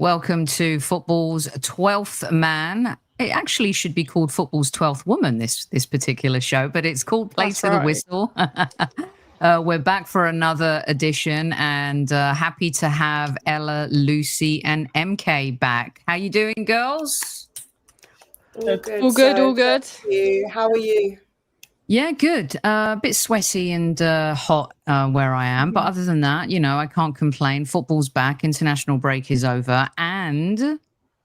Welcome to football's 12th man. It actually should be called football's 12th woman, this particular show, but it's called Play to the Whistle. We're back for another edition and happy to have Ella, Lucy and MK back. How you doing, girls? All good. All good. How are you? Yeah, good. A bit sweaty and hot where I am. But other than that, I can't complain. Football's back. International break is over. And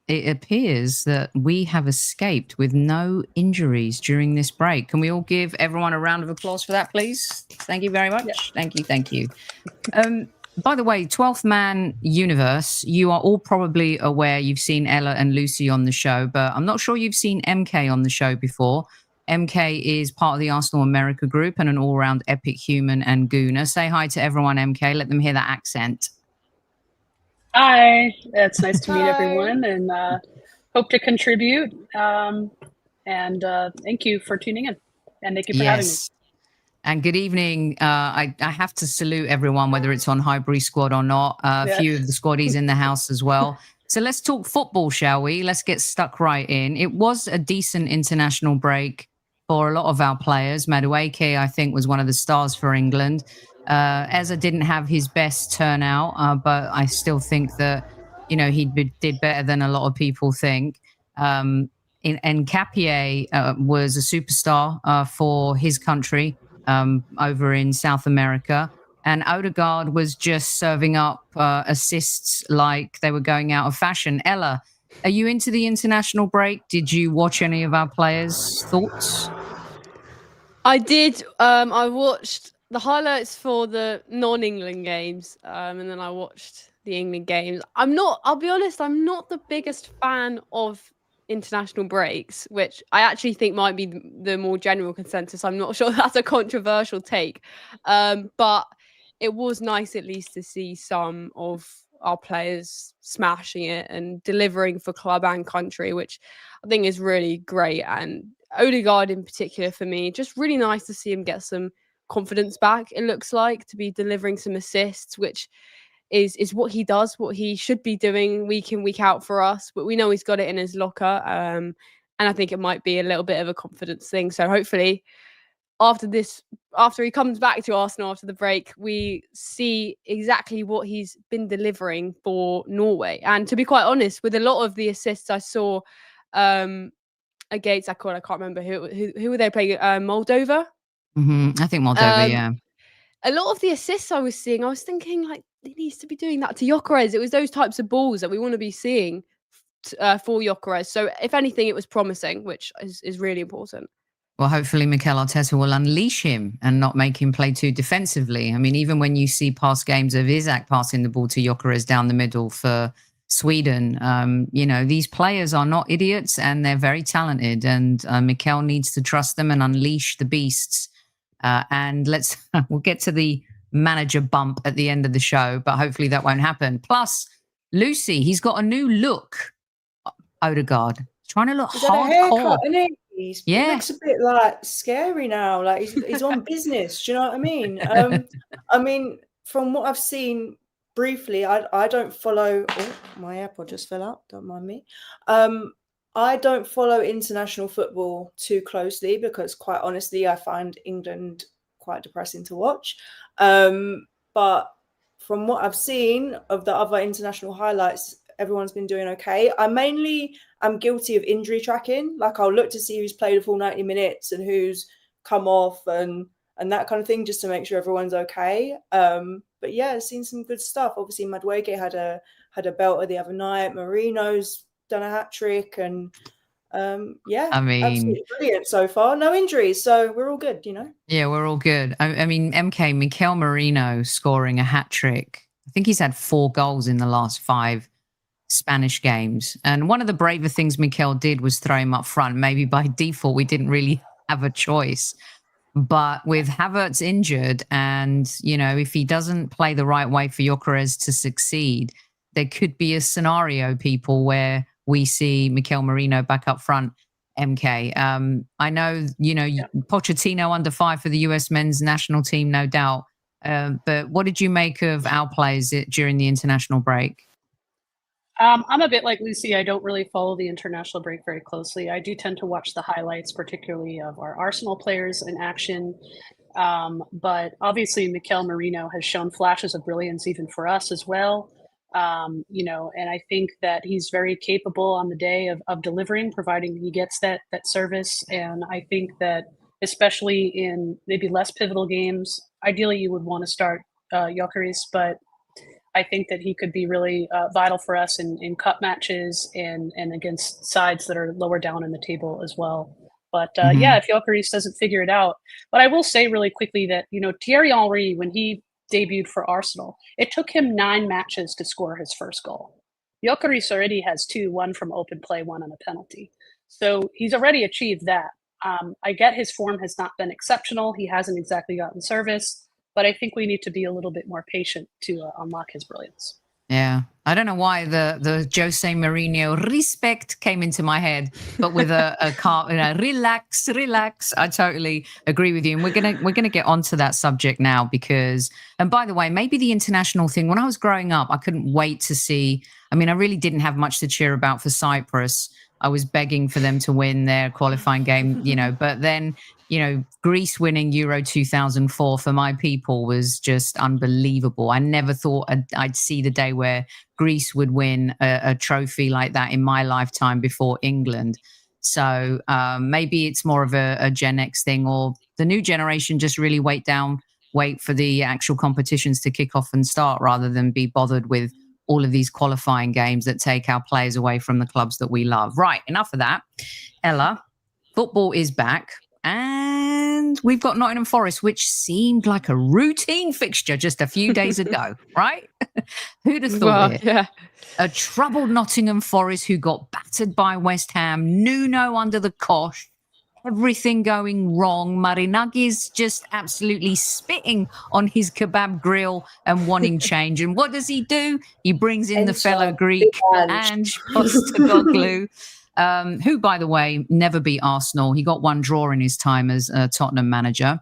it appears that we have escaped with no injuries during this break. Can we all give everyone a round of applause for that, please? Thank you very much. Yeah. Thank you. By the way, 12th Man Universe, you are all probably aware you've seen Ella and Lucy on the show, but I'm not sure you've seen MK on the show before. MK is part of the Arsenal America group and an all-round epic human and gooner. Say hi to everyone, MK. Let them hear that accent. Hi. It's nice to meet everyone and hope to contribute. And thank you for tuning in. And thank you for having me. And good evening. I have to salute everyone, whether it's on Highbury Squad or not. A few of the squaddies in the house as well. So let's talk football, shall we? Let's get stuck right in. It was a decent international break for a lot of our players. Madueke, I think, was one of the stars for England. Eza didn't have his best turnout, but I still think that, he did better than a lot of people think. And Capier was a superstar for his country over in South America. And Odegaard was just serving up assists like they were going out of fashion. Ella, are you into the international break? Did you watch any of our players' thoughts? I did. I watched the highlights for the non-England games, and then I watched the England games. I'll be honest, I'm not the biggest fan of international breaks, which I actually think might be the more general consensus. I'm not sure that's a controversial take, but it was nice at least to see some of our players smashing it and delivering for club and country, which I think is really great. And Odegaard in particular, for me, just really nice to see him get some confidence back. It looks like to be delivering some assists, which is what he does, what he should be doing week in, week out for us. But we know he's got it in his locker. And I think it might be a little bit of a confidence thing. So hopefully after he comes back to Arsenal after the break, we see exactly what he's been delivering for Norway. And to be quite honest, with a lot of the assists I saw against, I can't remember who were they playing? Moldova? I think Moldova, yeah. A lot of the assists I was seeing, I was thinking like, he needs to be doing that to Gyökeres. It was those types of balls that we want to be seeing for Gyökeres. So if anything, it was promising, which is really important. Well, hopefully Mikel Arteta will unleash him and not make him play too defensively. I mean, even when you see past games of Isak passing the ball to Gyokeres down the middle for Sweden, these players are not idiots and they're very talented. And Mikel needs to trust them and unleash the beasts. And we'll get to the manager bump at the end of the show, but hopefully that won't happen. Plus, Lucy, he's got a new look. Odegaard, trying to look hardcore. He looks a bit scary now. Like he's on business. Do you know what I mean? I mean, from what I've seen briefly, I don't follow. Oh, my AirPod just fell out. Don't mind me. I don't follow international football too closely because, quite honestly, I find England quite depressing to watch. But from what I've seen of the other international highlights, everyone's been doing okay. I'm guilty of injury tracking. Like I'll look to see who's played a full 90 minutes and who's come off and that kind of thing, just to make sure everyone's okay. But yeah, I've seen some good stuff. Obviously, Madueke had a belter the other night. Marino's done a hat trick, and I mean, absolutely brilliant so far. No injuries, so we're all good. Yeah, we're all good. I mean, Mikel Merino scoring a hat trick. I think he's had 4 goals in the last 5 Spanish games. And one of the braver things Mikel did was throw him up front. Maybe by default, we didn't really have a choice. But with Havertz injured and, if he doesn't play the right way for Gyökeres to succeed, there could be a scenario, people, where we see Mikel Merino back up front, MK. I know, Pochettino under fire for the US men's national team, no doubt. But what did you make of our players during the international break? I'm a bit like Lucy. I don't really follow the international break very closely. I do tend to watch the highlights, particularly of our Arsenal players in action. But obviously, Mikel Merino has shown flashes of brilliance even for us as well. And I think that he's very capable on the day of delivering, providing he gets that service. And I think that especially in maybe less pivotal games, ideally you would want to start Gyökeres, but I think that he could be really vital for us in cup matches and against sides that are lower down in the table as well. But if Gyökeres doesn't figure it out. But I will say really quickly that, Thierry Henry, when he debuted for Arsenal, it took him 9 matches to score his first goal. Gyökeres already has 2, one from open play, one on a penalty. So he's already achieved that. I get his form has not been exceptional. He hasn't exactly gotten service. But I think we need to be a little bit more patient to unlock his brilliance. Yeah. I don't know why the Jose Mourinho respect came into my head, but with a car, relax. I totally agree with you. And we're gonna get onto that subject now because, and by the way, maybe the international thing, when I was growing up, I couldn't wait to see, I really didn't have much to cheer about for Cyprus. I was begging for them to win their qualifying game, but then, Greece winning Euro 2004 for my people was just unbelievable. I never thought I'd see the day where Greece would win a trophy like that in my lifetime before England. So maybe it's more of a Gen X thing, or the new generation just really wait for the actual competitions to kick off and start rather than be bothered with all of these qualifying games that take our players away from the clubs that we love. Right, enough of that. Ella, football is back. And we've got Nottingham Forest, which seemed like a routine fixture just a few days ago, right? Who'd have thought it? Yeah. A troubled Nottingham Forest who got battered by West Ham, Nuno under the cosh, everything going wrong. Marinagi's just absolutely spitting on his kebab grill and wanting change. And what does he do? He brings in the fellow Greek, Ange Postecoglou. Who, by the way, never beat Arsenal. He got 1 draw in his time as a Tottenham manager.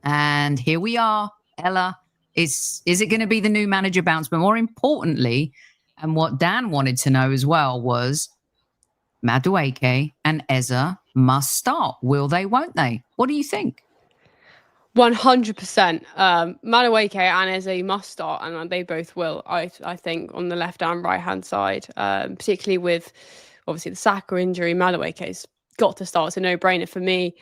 And here we are, Ella. Is it going to be the new manager bounce? But more importantly, and what Dan wanted to know as well was Madueke and Eza must start. Will they, won't they? What do you think? 100%. Madueke and Eze must start, and they both will, I think, on the left and right hand side, particularly with obviously the Saka injury. Madueke's got to start. It's a no-brainer for me.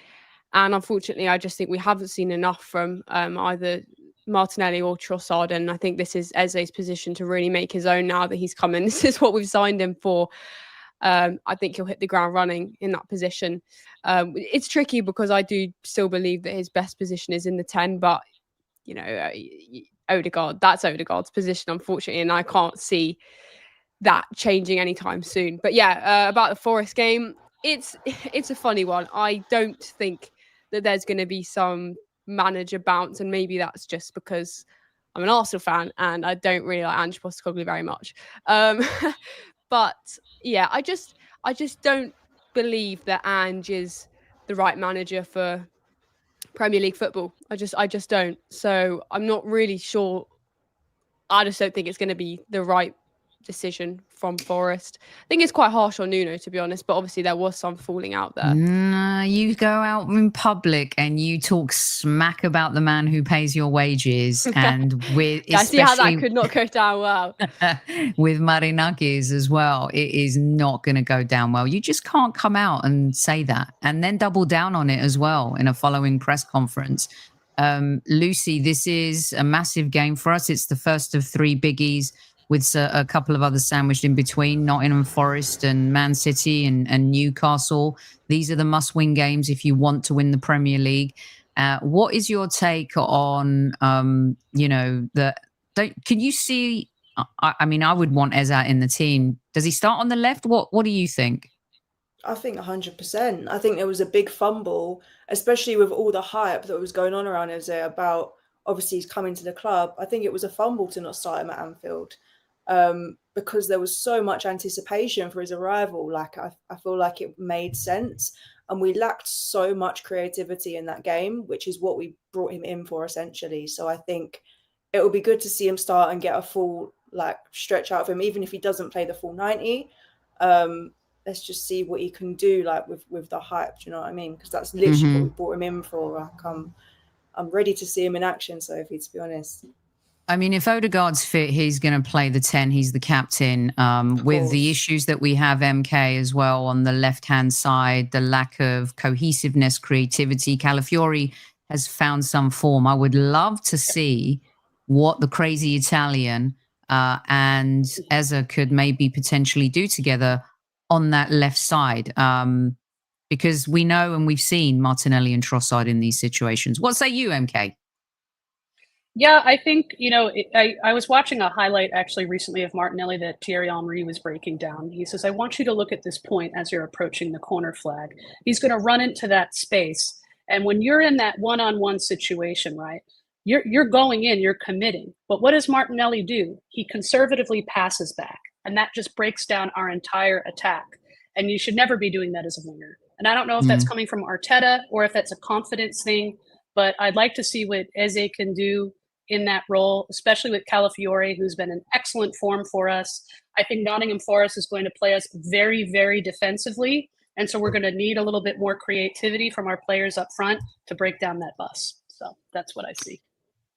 And unfortunately, I just think we haven't seen enough from either Martinelli or Trossard. And I think this is Eze's position to really make his own now that he's come in. This is what we've signed him for. I think he'll hit the ground running in that position. It's tricky because I do still believe that his best position is in the 10, but Odegaard, that's Odegaard's position, unfortunately, and I can't see that changing anytime soon. But about the Forest game, it's a funny one. I don't think that there's going to be some manager bounce, and maybe that's just because I'm an Arsenal fan and I don't really like Ange Postecoglou very much. But I just don't believe that Ange is the right manager for Premier League football. I just don't. So I'm not really sure. I just don't think it's going to be the right decision from Forest. I think it's quite harsh on Nuno, to be honest, but obviously there was some falling out there. You go out in public and you talk smack about the man who pays your wages, and with I see how that could not go down well. With Marinakis as well, it is not going to go down well. You just can't come out and say that and then double down on it as well in a following press conference. Lucy, this is a massive game for us. It's the first of 3 biggies, with a couple of others sandwiched in between, Nottingham Forest and Man City and Newcastle. These are the must-win games if you want to win the Premier League. What is your take on, can you see, I would want Eza in the team. Does he start on the left? What do you think? I think 100%. I think there was a big fumble, especially with all the hype that was going on around Eze about, obviously, he's coming to the club. I think it was a fumble to not start him at Anfield. Because there was so much anticipation for his arrival. Like, I feel like it made sense, and we lacked so much creativity in that game, which is what we brought him in for essentially. So I think it will be good to see him start and get a full like stretch out of him, even if he doesn't play the full 90. Let's just see what he can do, like with the hype. Do you know what I mean? Because that's literally what we brought him in for. Like, I'm ready to see him in action, Sophie, to be honest. I mean, if Odegaard's fit, he's going to play the 10. He's the captain. With the issues that we have, MK, as well, on the left-hand side, the lack of cohesiveness, creativity. Calafiori has found some form. I would love to see what the crazy Italian and Eza could maybe potentially do together on that left side. Because we know and we've seen Martinelli and Trossard in these situations. What say you, MK? Yeah, I think, I was watching a highlight actually recently of Martinelli that Thierry Henry was breaking down. He says, I want you to look at this point as you're approaching the corner flag. He's going to run into that space. And when you're in that one-on-one situation, right, you're going in, you're committing. But what does Martinelli do? He conservatively passes back. And that just breaks down our entire attack. And you should never be doing that as a winger. And I don't know if that's coming from Arteta or if that's a confidence thing. But I'd like to see what Eze can do in that role, especially with Calafiori, who's been in excellent form for us. I think Nottingham Forest is going to play us very, very defensively. And so we're going to need a little bit more creativity from our players up front to break down that bus. So that's what I see.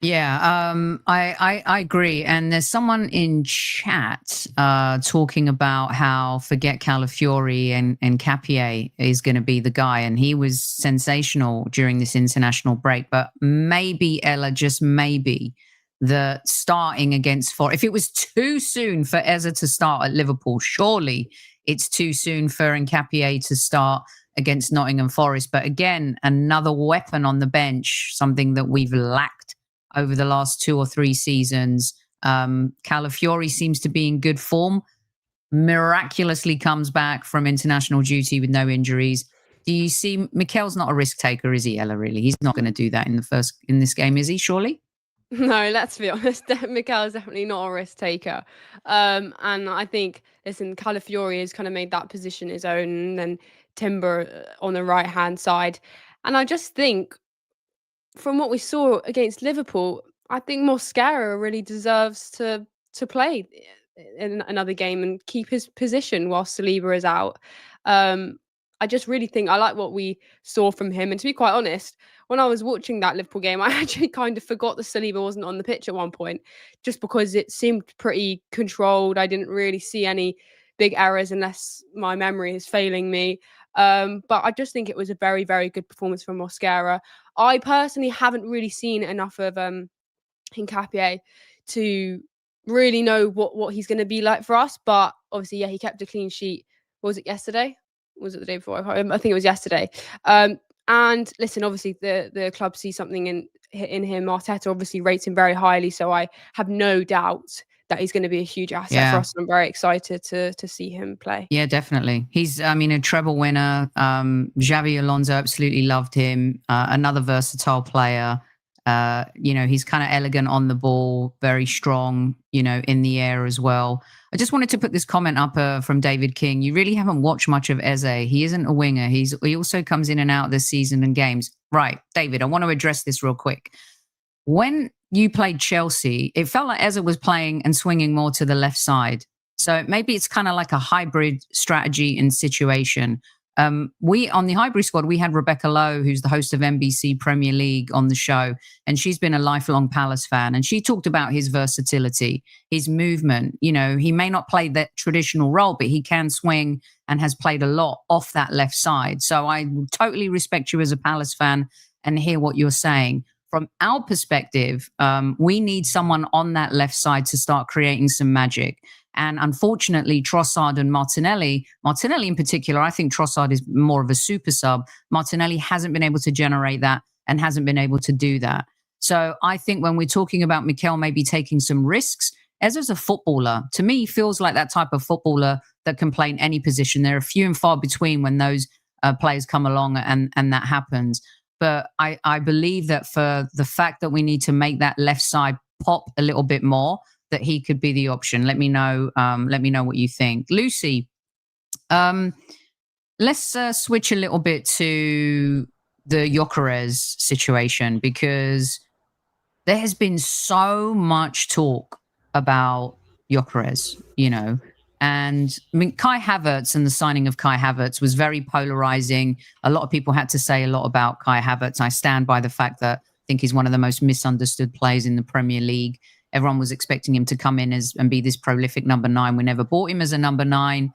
Yeah, I agree. And there's someone in chat talking about how forget Calafiori and Capier is going to be the guy. And he was sensational during this international break. But maybe, Ella, just maybe, the starting against Forest, if it was too soon for Eza to start at Liverpool, surely it's too soon for Capier to start against Nottingham Forest. But again, another weapon on the bench, something that we've lacked over the last 2 or 3 seasons. Calafiori seems to be in good form, miraculously comes back from international duty with no injuries. Do you see, Mikel's not a risk taker, is he, Ella, really? He's not going to do that in this game, is he, surely? No, let's be honest. Mikel is definitely not a risk taker. And I think, listen, Calafiori has kind of made that position his own, and then Timber on the right-hand side. And I just think, from what we saw against Liverpool, I think Mosquera really deserves to play in another game and keep his position while Saliba is out. I just really think I like what we saw from him. And to be quite honest, when I was watching that Liverpool game, I actually kind of forgot that Saliba wasn't on the pitch at one point, just because it seemed pretty controlled. I didn't really see any big errors unless my memory is failing me. But I just think it was a very, very good performance from Mosquera. I personally haven't really seen enough of Hincapié to really know what he's going to be like for us. But obviously, yeah, he kept a clean sheet. Was it yesterday? Was it the day before? I think it was yesterday. And listen, obviously, the club sees something in him. Arteta obviously rates him very highly, so I have no doubt that he's going to be a huge asset for us. And I'm very excited to see him play. Yeah, definitely. He's, a treble winner. Xabi Alonso absolutely loved him. Another versatile player. He's kind of elegant on the ball, very strong, in the air as well. I just wanted to put this comment up from David King. You really haven't watched much of Eze. He isn't a winger. He also comes in and out this season and games. Right, David, I want to address this real quick. When you played Chelsea, it felt like Eze was playing and swinging more to the left side. So maybe it's kind of like a hybrid strategy and situation. We on the hybrid squad, we had Rebecca Lowe, who's the host of NBC Premier League, on the show, and she's been a lifelong Palace fan, and she talked about his versatility, his movement. He may not play that traditional role, but he can swing and has played a lot off that left side. So I totally respect you as a Palace fan and hear what you're saying. From our perspective, we need someone on that left side to start creating some magic. And unfortunately, Trossard and Martinelli in particular, I think Trossard is more of a super sub. Martinelli hasn't been able to generate that and hasn't been able to do that. So I think when we're talking about Mikel maybe taking some risks, Eze's a footballer. To me, he feels like that type of footballer that can play in any position. There are few and far between when those players come along and that happens. But I believe that for the fact that we need to make that left side pop a little bit more, that he could be the option. Let me know what you think. Lucy, let's switch a little bit to the Gyökeres situation, because there has been so much talk about Gyökeres, you know. And I mean, Kai Havertz and the signing of Kai Havertz was very polarizing. A lot of people had to say a lot about Kai Havertz. I stand by the fact that I think he's one of the most misunderstood players in the Premier League. Everyone was expecting him to come in and be this prolific number 9. We never bought him as a number 9,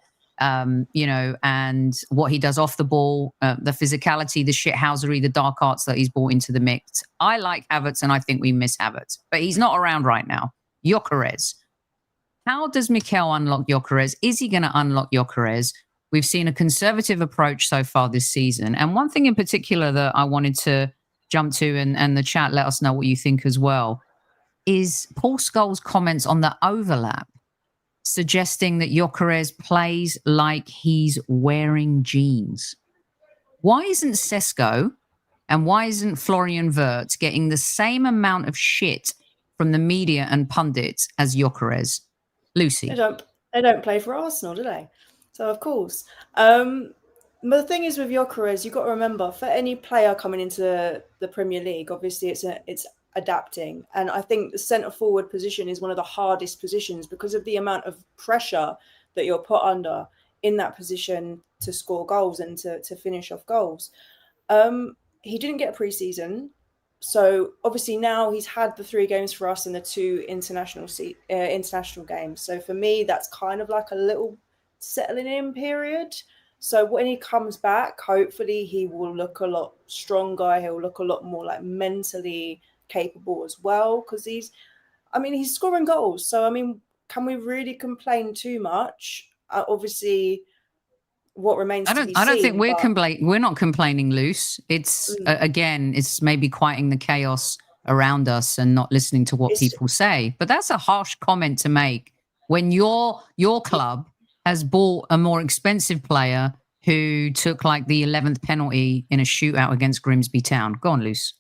you know, and what he does off the ball, the physicality, the shithousery, the dark arts that he's brought into the mix. I like Havertz and I think we miss Havertz, but he's not around right now. Gyökeres. How does Mikel unlock Gyökeres? Is he going to unlock Gyökeres? We've seen a conservative approach so far this season. And one thing in particular that I wanted to jump to, and the chat let us know what you think as well, is Paul Scholes' comments on the overlap, suggesting that Gyökeres plays like he's wearing jeans. Why isn't Sesko and why isn't Florian Wirtz getting the same amount of shit from the media and pundits as Gyökeres? Lucy. They don't play for Arsenal, do they? So of course. But the thing is with Gyökeres, you've got to remember, for any player coming into the Premier League, obviously it's adapting. And I think the centre forward position is one of the hardest positions because of the amount of pressure that you're put under in that position to score goals and to finish off goals. He didn't get a pre-season. So obviously now he's had the 3 games for us and the 2 international games. So for me, that's kind of like a little settling in period. So when he comes back, hopefully he will look a lot stronger. He'll look a lot more like mentally capable as well, because he's scoring goals. So, I mean, can we really complain too much? Obviously, what remains to be seen. I don't think we're not complaining, Luce. It's again, it's maybe quieting the chaos around us and not listening to what people say. But that's a harsh comment to make when your club has bought a more expensive player who took like the 11th penalty in a shootout against Grimsby Town. Go on, Luce.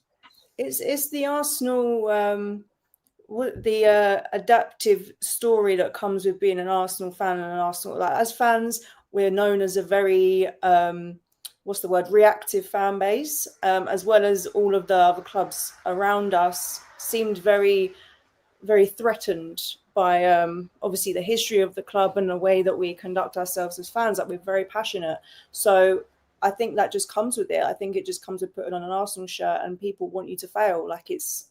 It's the Arsenal, the adaptive story that comes with being an Arsenal fan and an Arsenal. Like, as fans, we're known as a very reactive fan base, as well as all of the other clubs around us seemed very, very threatened by obviously the history of the club and the way that we conduct ourselves as fans. Like, we're very passionate. So I think that just comes with it. I think it just comes with putting on an Arsenal shirt and people want you to fail. Like, it's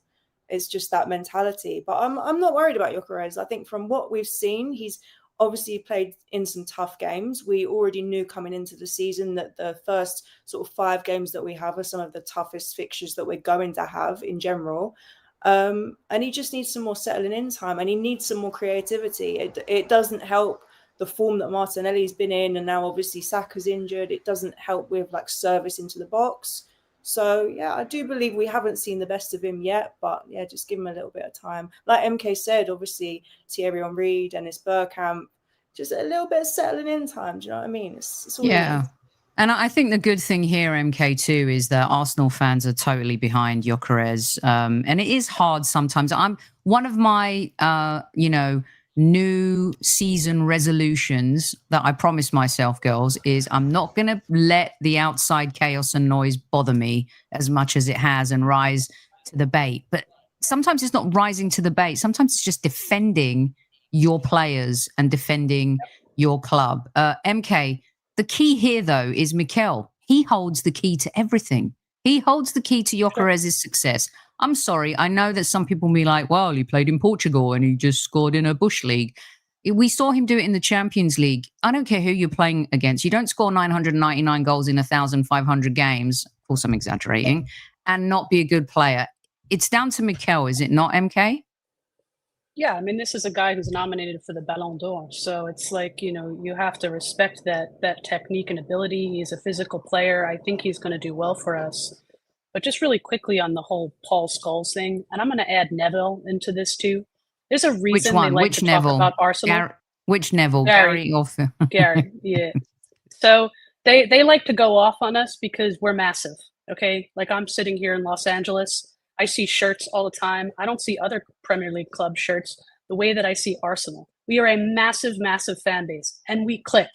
just that mentality. But I'm not worried about Gyökeres. I think from what we've seen, he's obviously played in some tough games. We already knew coming into the season that the first sort of 5 games that we have are some of the toughest fixtures that we're going to have in general. And he just needs some more settling in time, and he needs some more creativity. It doesn't help the form that Martinelli's been in, and now obviously Saka's injured. It doesn't help with like service into the box. So yeah, I do believe we haven't seen the best of him yet, but yeah, just give him a little bit of time. Like MK said, obviously Thierry Henry, Dennis Bergkamp, just a little bit of settling in time. Do you know what I mean? It's all And I think the good thing here, MK2, is that Arsenal fans are totally behind Gyökeres. And it is hard sometimes. I'm one of my, new season resolutions that I promised myself, girls, is I'm not going to let the outside chaos and noise bother me as much as it has and rise to the bait. But sometimes it's not rising to the bait. Sometimes it's just defending your players and defending your club. MK, the key here, though, is Mikel. He holds the key to everything. He holds the key to Gyökeres' success. I'm sorry. I know that some people will be like, well, he played in Portugal and he just scored in a bush league. We saw him do it in the Champions League. I don't care who you're playing against. You don't score 999 goals in 1,500 games, of course I'm exaggerating, and not be a good player. It's down to Mikel, is it not, MK? Yeah, I mean, this is a guy who's nominated for the Ballon d'Or. So it's like, you have to respect that technique and ability. He's a physical player. I think he's going to do well for us. But just really quickly on the whole Paul Scholes thing, and I'm going to add Neville into this too. There's a reason they like to talk about Arsenal. Which Neville? Gary or Gary, yeah. So they like to go off on us because we're massive, okay? Like, I'm sitting here in Los Angeles. I see shirts all the time. I don't see other Premier League club shirts the way that I see Arsenal. We are a massive, massive fan base, and we click.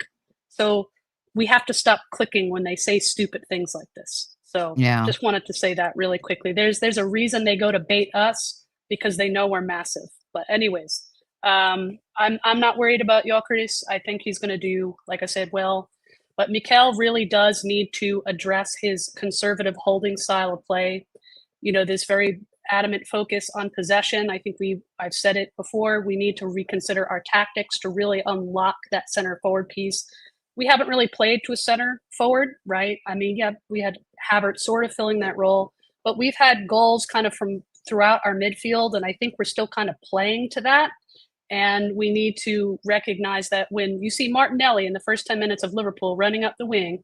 So we have to stop clicking when they say stupid things like this. So just wanted to say that really quickly. There's a reason they go to bait us, because they know we're massive. But anyways, I'm not worried about Gyökeres. I think he's going to do, like I said, well. But Mikel really does need to address his conservative holding style of play. You know, this very adamant focus on possession. I think I've said it before, we need to reconsider our tactics to really unlock that center forward piece. We haven't really played to a center forward, right? I mean, yeah, we had Havertz sort of filling that role, but we've had goals kind of from throughout our midfield, and I think we're still kind of playing to that. And we need to recognize that when you see Martinelli in the first 10 minutes of Liverpool running up the wing,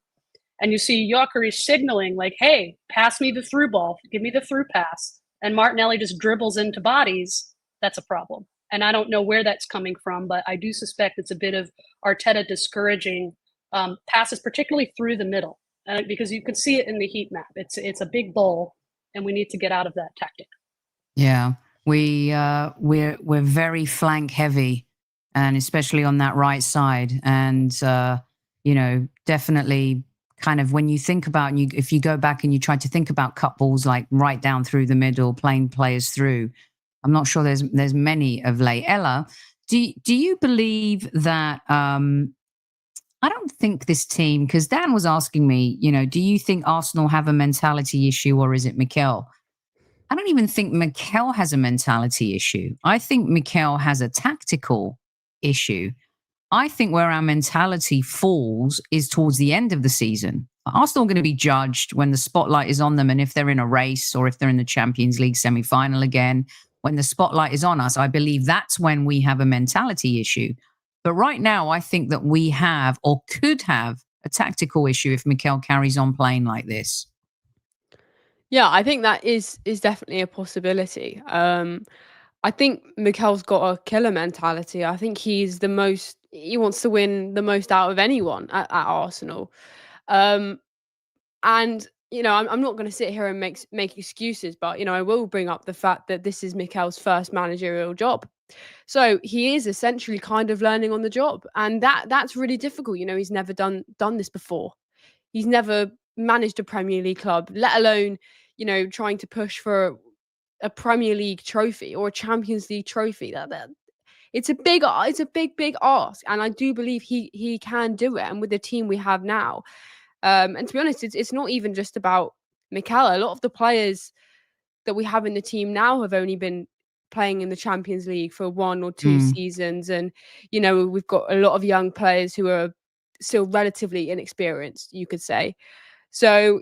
and you see Gyökeres signaling like, hey, pass me the through ball, give me the through pass, and Martinelli just dribbles into bodies, that's a problem. And I don't know where that's coming from, but I do suspect it's a bit of Arteta discouraging passes, particularly through the middle, because you can see it in the heat map. It's a big bowl, and we need to get out of that tactic. Yeah. We're very flank heavy, and especially on that right side. And definitely kind of when you think about, and if you go back and you try to think about cut balls like right down through the middle, playing players through, I'm not sure there's many of late. Ella, do you believe that? I don't think this team, because Dan was asking me, do you think Arsenal have a mentality issue, or is it Mikel? I don't even think Mikel has a mentality issue. I think Mikel has a tactical issue. I think where our mentality falls is towards the end of the season. Arsenal are going to be judged when the spotlight is on them, and if they're in a race or if they're in the Champions League semi-final again, when the spotlight is on us, I believe that's when we have a mentality issue. But right now, I think that we have or could have a tactical issue if Mikel carries on playing like this. Yeah, I think that is definitely a possibility. I think Mikel's got a killer mentality. I think he wants to win the most out of anyone at Arsenal. And I'm not going to sit here and make excuses, but I will bring up the fact that this is Mikel's first managerial job. So he is essentially kind of learning on the job, and that's really difficult. He's never done this before. He's never managed a Premier League club, let alone, trying to push for a Premier League trophy or a Champions League trophy. It's a big ask, and I do believe he can do it. And with the team we have now, and to be honest, it's not even just about Mikel. A lot of the players that we have in the team now have only been playing in the Champions League for 1 or 2 seasons, and we've got a lot of young players who are still relatively inexperienced, you could say. So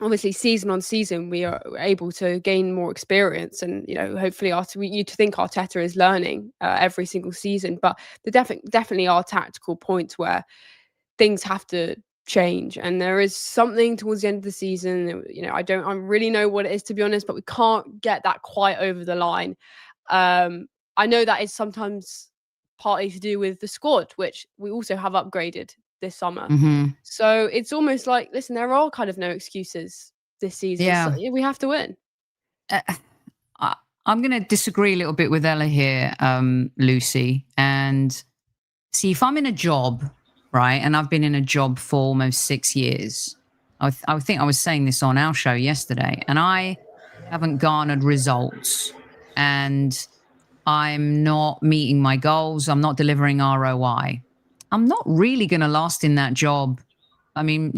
obviously season on season we are able to gain more experience, and hopefully you think Arteta is learning every single season, but there definitely are tactical points where things have to change, and there is something towards the end of the season. I don't really know what it is, to be honest, but we can't get that quite over the line. I know that is sometimes partly to do with the squad, which we also have upgraded this summer. So it's almost like, listen, there are kind of no excuses this season. Yeah. So we have to win. I'm going to disagree a little bit with Ella here, Lucy. And see, if I'm in a job, right, and I've been in a job for almost 6 years, I think I was saying this on our show yesterday, and I haven't garnered results, and I'm not meeting my goals, I'm not delivering ROI, I'm not really going to last in that job. I mean,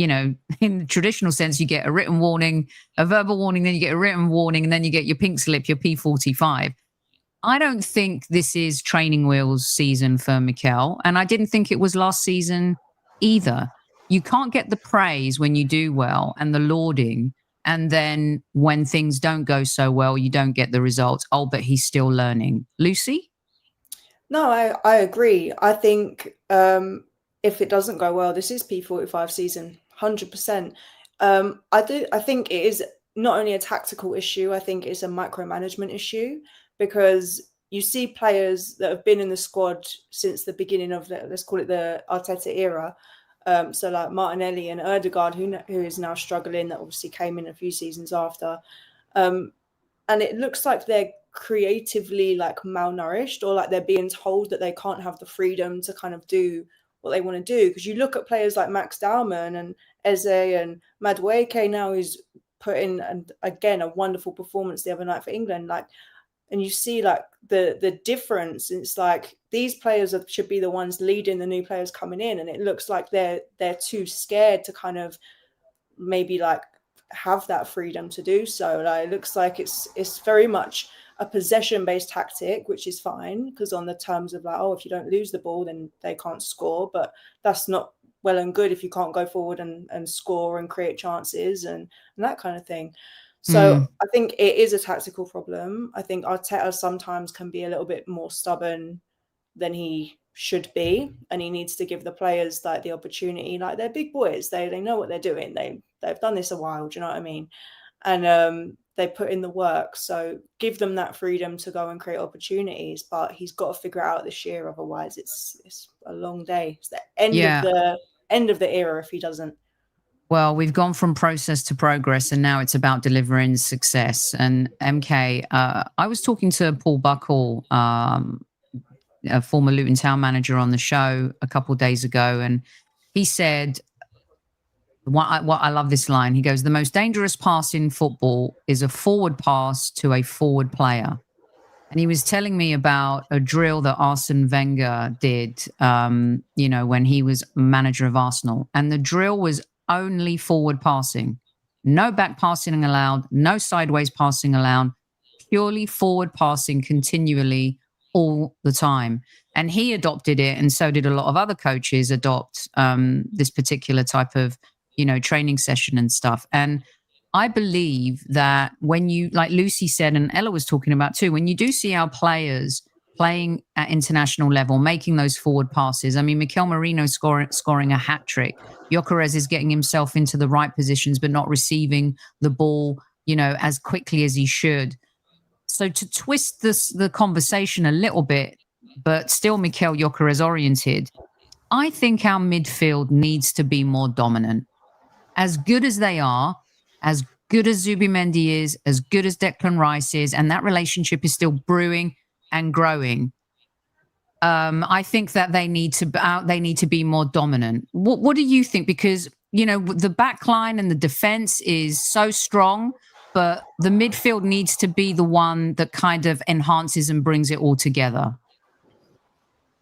in the traditional sense, you get a written warning, a verbal warning, then you get a written warning, and then you get your pink slip, your P45. I don't think this is training wheels season for Mikel, and I didn't think it was last season either. You can't get the praise when you do well and the lauding, and then when things don't go so well, you don't get the results. Oh, but he's still learning. Lucy? No, I agree. I think if it doesn't go well, this is P45 season, 100%. I think it is not only a tactical issue, I think it's a micromanagement issue, because you see players that have been in the squad since the beginning of let's call it the Arteta era. So like Martinelli and Odegaard, who is now struggling, that obviously came in a few seasons after. And it looks like they're creatively like malnourished, or like they're being told that they can't have the freedom to kind of do what they want to do. Because you look at players like Max Dowman and Eze and Madueke now, who's put in, and again, a wonderful performance the other night for England. Like, and you see like the difference. It's like these players should be the ones leading the new players coming in, and it looks like they're too scared to kind of maybe like have that freedom to do so. Like, it looks like it's very much a possession-based tactic, which is fine, because on the terms of like, oh, if you don't lose the ball, then they can't score. But that's not well and good if you can't go forward and score and create chances and that kind of thing. So I think it is a tactical problem. I think Arteta sometimes can be a little bit more stubborn than he should be, and he needs to give the players like the opportunity. Like, they're big boys, they know what they're doing. They've done this a while, do you know what I mean? And they put in the work, so give them that freedom to go and create opportunities. But he's got to figure it out this year, otherwise it's a long day. It's the end of the era if he doesn't. Well, we've gone from process to progress, and now it's about delivering success. And MK, I was talking to Paul Buckle, a former Luton Town manager, on the show a couple of days ago, and he said, what I love this line. He goes, the most dangerous pass in football is a forward pass to a forward player. And he was telling me about a drill that Arsene Wenger did, when he was manager of Arsenal. And the drill was only forward passing. No back passing allowed, no sideways passing allowed, purely forward passing continually all the time. And he adopted it, and so did a lot of other coaches adopt this particular type of, training session and stuff. And I believe that when you, like Lucy said, and Ella was talking about too, when you do see our players playing at international level, making those forward passes. I mean, Mikel Merino scoring a hat-trick. Gyökeres is getting himself into the right positions, but not receiving the ball, as quickly as he should. So to twist the conversation a little bit, but still Mikel Gyökeres oriented, I think our midfield needs to be more dominant. As good as they are, as good as Zubimendi is, as good as Declan Rice is, and that relationship is still brewing and growing, I think that they need to be more dominant. What do you think? Because, the back line and the defense is so strong, but the midfield needs to be the one that kind of enhances and brings it all together.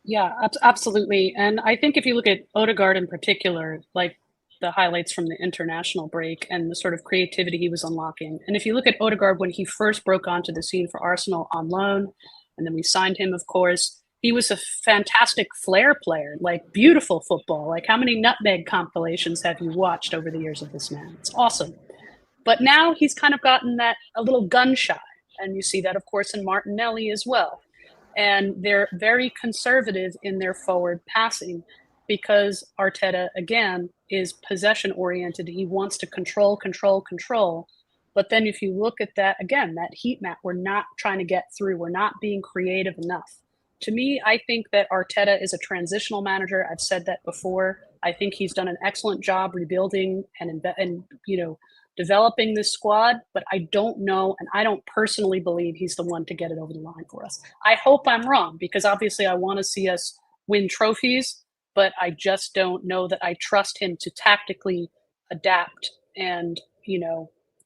Yeah, absolutely. And I think if you look at Odegaard in particular, like the highlights from the international break and the sort of creativity he was unlocking. And if you look at Odegaard when he first broke onto the scene for Arsenal on loan, and then we signed him, of course, he was a fantastic flair player, like beautiful football. Like, how many nutmeg compilations have you watched over the years of this man? It's awesome. But now he's kind of gotten that a little gun shy. And you see that, of course, in Martinelli as well. And they're very conservative in their forward passing because Arteta, again, is possession oriented. He wants to control. But then if you look at that, again, that heat map, we're not trying to get through. We're not being creative enough. To me, I think that Arteta is a transitional manager. I've said that before. I think he's done an excellent job rebuilding and developing this squad, but I don't know, and I don't personally believe he's the one to get it over the line for us. I hope I'm wrong, because obviously I want to see us win trophies, but I just don't know that I trust him to tactically adapt. And,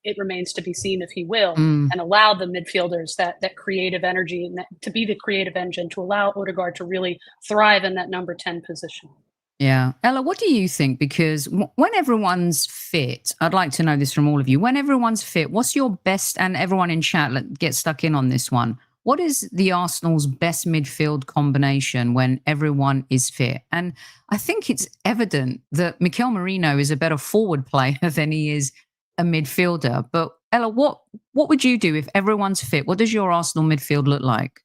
it remains to be seen if he will, and allow the midfielders that creative energy and to be the creative engine to allow Odegaard to really thrive in that number 10 position. Yeah. Ella, what do you think? Because when everyone's fit, I'd like to know this from all of you. When everyone's fit, what's your best, and everyone in chat, get stuck in on this one. What is the Arsenal's best midfield combination when everyone is fit? And I think it's evident that Mikel Merino is a better forward player than he is a midfielder. But Ella, what would you do if everyone's fit? What does your Arsenal midfield look like?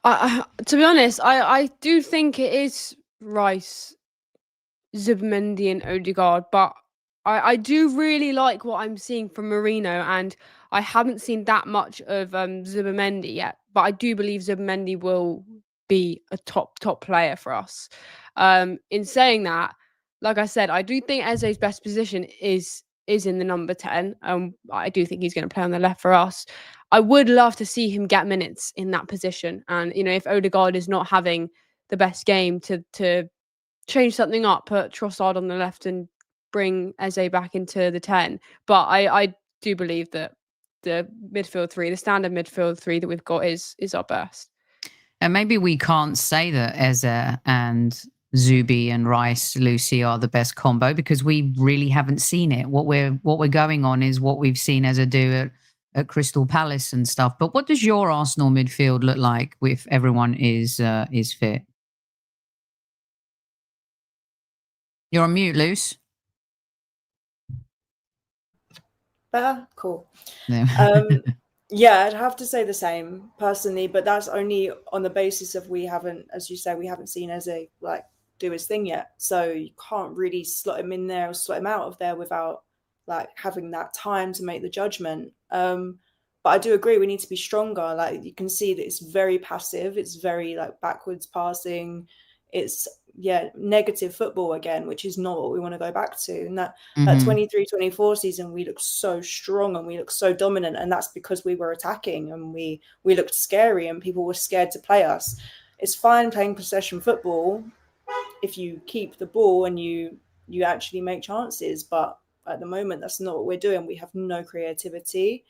To be honest, I do think it is Rice, Zubimendi and Odegaard, but I do really like what I'm seeing from Merino, and I haven't seen that much of Zubimendi yet, but I do believe Zubimendi will be a top player for us. In saying that, like I said, I do think Eze's best position is in the number 10. I do think he's going to play on the left for us. I would love to see him get minutes in that position. And, if Odegaard is not having the best game, to change something up, put Trossard on the left and bring Eze back into the 10. But I do believe that the midfield three, the standard midfield three that we've got is our best. And maybe we can't say that Eze and Zubi and Rice Lucy are the best combo because we really haven't seen it. What we're going on is what we've seen Eze do at Crystal Palace and stuff. But what does your Arsenal midfield look like if everyone is fit? You're on mute, Luce. Better? Cool. Yeah. Yeah, I'd have to say the same personally, but that's only on the basis of we haven't, as you say, we haven't seen Eze like do his thing yet. So you can't really slot him in there or slot him out of there without like having that time to make the judgment. But I do agree we need to be stronger. Like you can see that it's very passive. It's very like backwards passing. It's negative football again, which is not what we want to go back to. And that 23-24 season, we looked so strong and we looked so dominant, and that's because we were attacking and we looked scary and people were scared to play us. It's fine playing possession football if you keep the ball and you actually make chances, but at the moment that's not what we're doing. We have no creativity,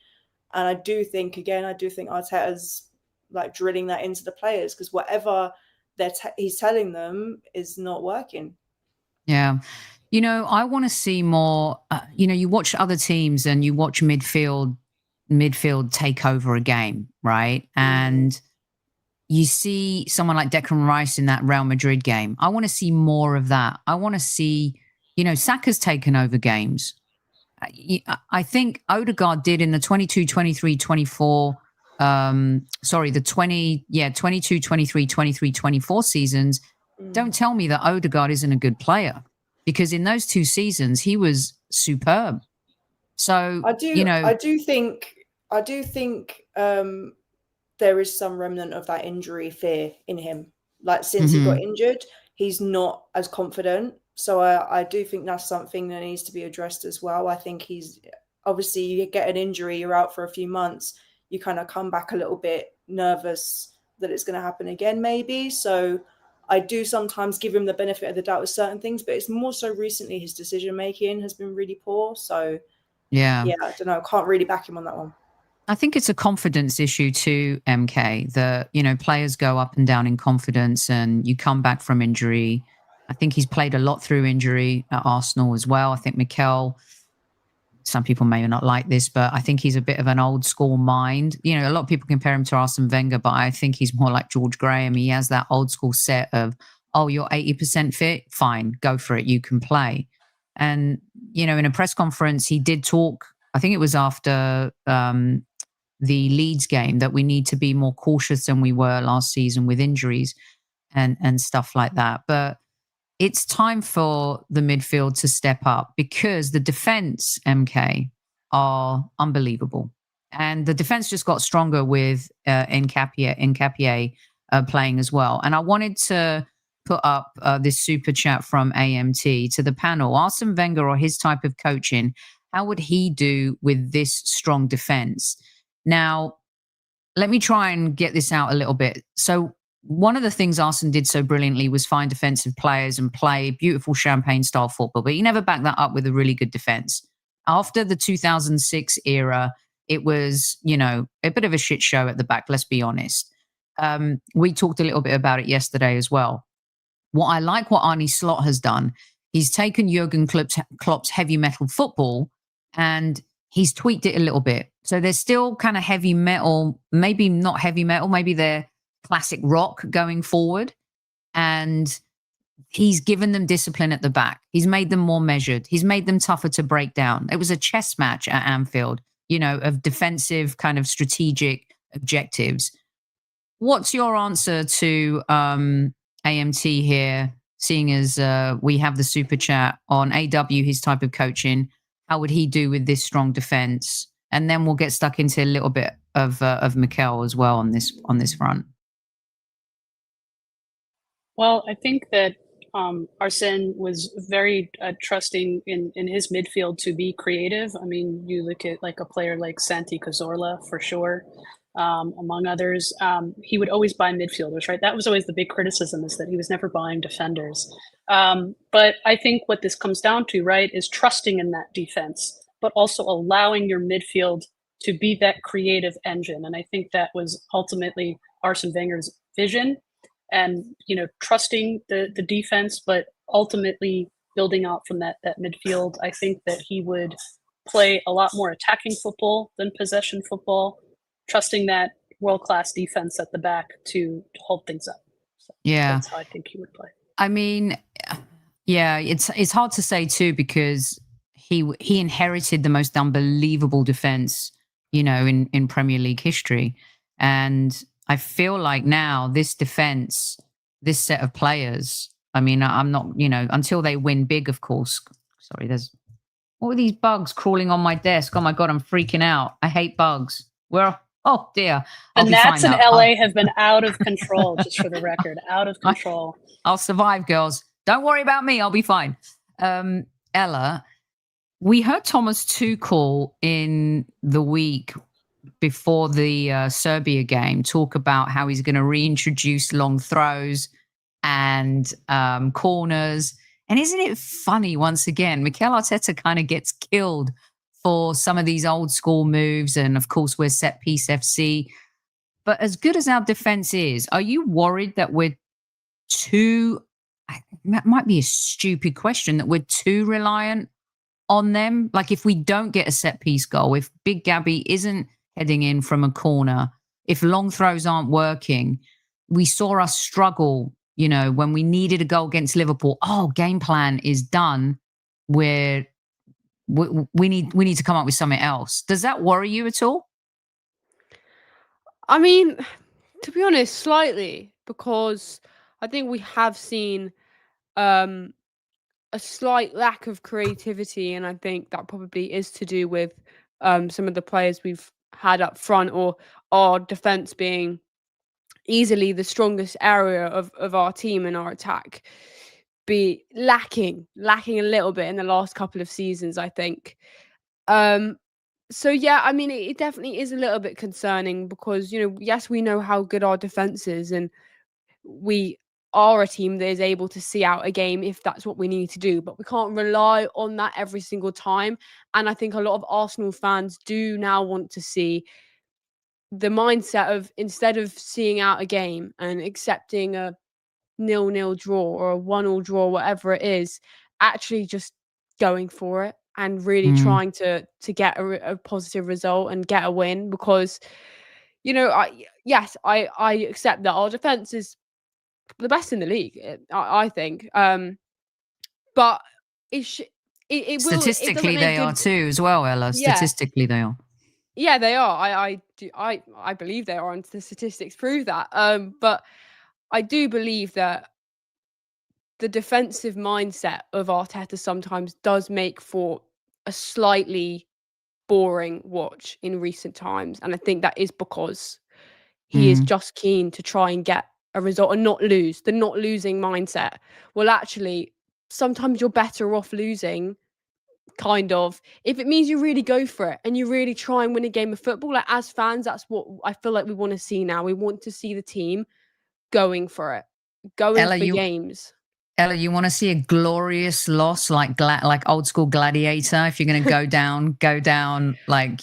and I do think Arteta's like drilling that into the players because whatever he's telling them is not working. Yeah. You know, I want to see more, you watch other teams and you watch midfield take over a game, right? And you see someone like Declan Rice in that Real Madrid game. I want to see more of that. I want to see, Saka's taken over games. I think Odegaard did in the 22, 23, 24 the 22, 23, 23, 24 seasons. Don't tell me that Odegaard isn't a good player, because in those 2 seasons he was superb. So I do think there is some remnant of that injury fear in him. Like since he got injured, he's not as confident. So I do think that's something that needs to be addressed as well. I think he's obviously, you get an injury, you're out for a few months, you kind of come back a little bit nervous that it's going to happen again, maybe. So I do sometimes give him the benefit of the doubt with certain things, but it's more so recently his decision making has been really poor. So yeah, I don't know. I can't really back him on that one. I think it's a confidence issue too, MK, that, players go up and down in confidence and you come back from injury. I think he's played a lot through injury at Arsenal as well. I think Mikel, some people may not like this, but I think he's a bit of an old school mind. A lot of people compare him to Arsene Wenger, but I think he's more like George Graham. He has that old school set of, oh, you're 80% fit? Fine, go for it. You can play. And, in a press conference, he did talk, I think it was after the Leeds game, that we need to be more cautious than we were last season with injuries and stuff like that. But it's time for the midfield to step up because the defense, MK, are unbelievable. And the defense just got stronger with Nketiah playing as well. And I wanted to put up this super chat from AMT to the panel. Arsene Wenger or his type of coaching, how would he do with this strong defense? Now, let me try and get this out a little bit. So one of the things Arsene did so brilliantly was find defensive players and play beautiful champagne-style football, but he never backed that up with a really good defense. After the 2006 era, it was, a bit of a shit show at the back, let's be honest. We talked a little bit about it yesterday as well. What Arne Slot has done, he's taken Jurgen Klopp's heavy metal football and he's tweaked it a little bit. So there's still kind of heavy metal, maybe not heavy metal, maybe they're classic rock going forward. And he's given them discipline at the back. He's made them more measured. He's made them tougher to break down. It was a chess match at Anfield, of defensive kind of strategic objectives. What's your answer to AMT here, seeing as we have the super chat on AW, his type of coaching? How would he do with this strong defense? And then we'll get stuck into a little bit of Mikel as well on this front. Well, I think that Arsene was very trusting in his midfield to be creative. I mean, you look at like a player like Santi Cazorla for sure, among others. He would always buy midfielders, right? That was always the big criticism, is that he was never buying defenders. But I think what this comes down to, right, is trusting in that defense, but also allowing your midfield to be that creative engine. And I think that was ultimately Arsene Wenger's vision, and trusting the defense, but ultimately building out from that midfield. I think that he would play a lot more attacking football than possession football, trusting that world-class defense at the back to hold things up. So that's how I think he would play. I mean, yeah, it's hard to say too, because he inherited the most unbelievable defense, in Premier League history. And I feel like now this defense, this set of players, I mean, I'm not, until they win big, of course. Sorry, what are these bugs crawling on my desk? Oh my God, I'm freaking out. I hate bugs. Oh dear. The gnats in LA have been out of control, just for the record, out of control. I'll survive, girls. Don't worry about me. I'll be fine. Ella, we heard Thomas Tuchel in the week before the Serbia game talk about how he's going to reintroduce long throws and corners. And isn't it funny, once again, Mikel Arteta kind of gets killed for some of these old school moves. And of course, we're set piece FC. But as good as our defense is, are you worried that we're that might be a stupid question, that we're too reliant on them? Like, if we don't get a set piece goal, if Big Gabby isn't heading in from a corner, if long throws aren't working, we saw us struggle, when we needed a goal against Liverpool. Game plan is done. We need to come up with something else. Does that worry you at all? I mean, to be honest, slightly, because I think we have seen a slight lack of creativity, and I think that probably is to do with some of the players we've had up front, or our defense being easily the strongest area of our team and our attack be lacking a little bit in the last couple of seasons, I think. So yeah, I mean, it definitely is a little bit concerning, because yes, we know how good our defense is, and we are a team that is able to see out a game if that's what we need to do, but we can't rely on that every single time. And I think a lot of Arsenal fans do now want to see the mindset of, instead of seeing out a game and accepting a 0-0 draw or a 1-1 draw, whatever it is, actually just going for it and really trying to get a positive result and get a win. Because I accept that our defense is the best in the league, I think, but it will, statistically they are too as well, Ella. Statistically they are. Yeah, they are. I believe they are, and the statistics prove that. But I do believe that the defensive mindset of Arteta sometimes does make for a slightly boring watch in recent times. And I think that is because he is just keen to try and get a result and not lose. The not losing mindset. Well, actually, sometimes you're better off losing, kind of, if it means you really go for it and you really try and win a game of football. Like, as fans, that's what I feel like we want to see now. We want to see the team going for it, going for games. Ella, you want to see a glorious loss, like old school Gladiator? If you're going to go down like,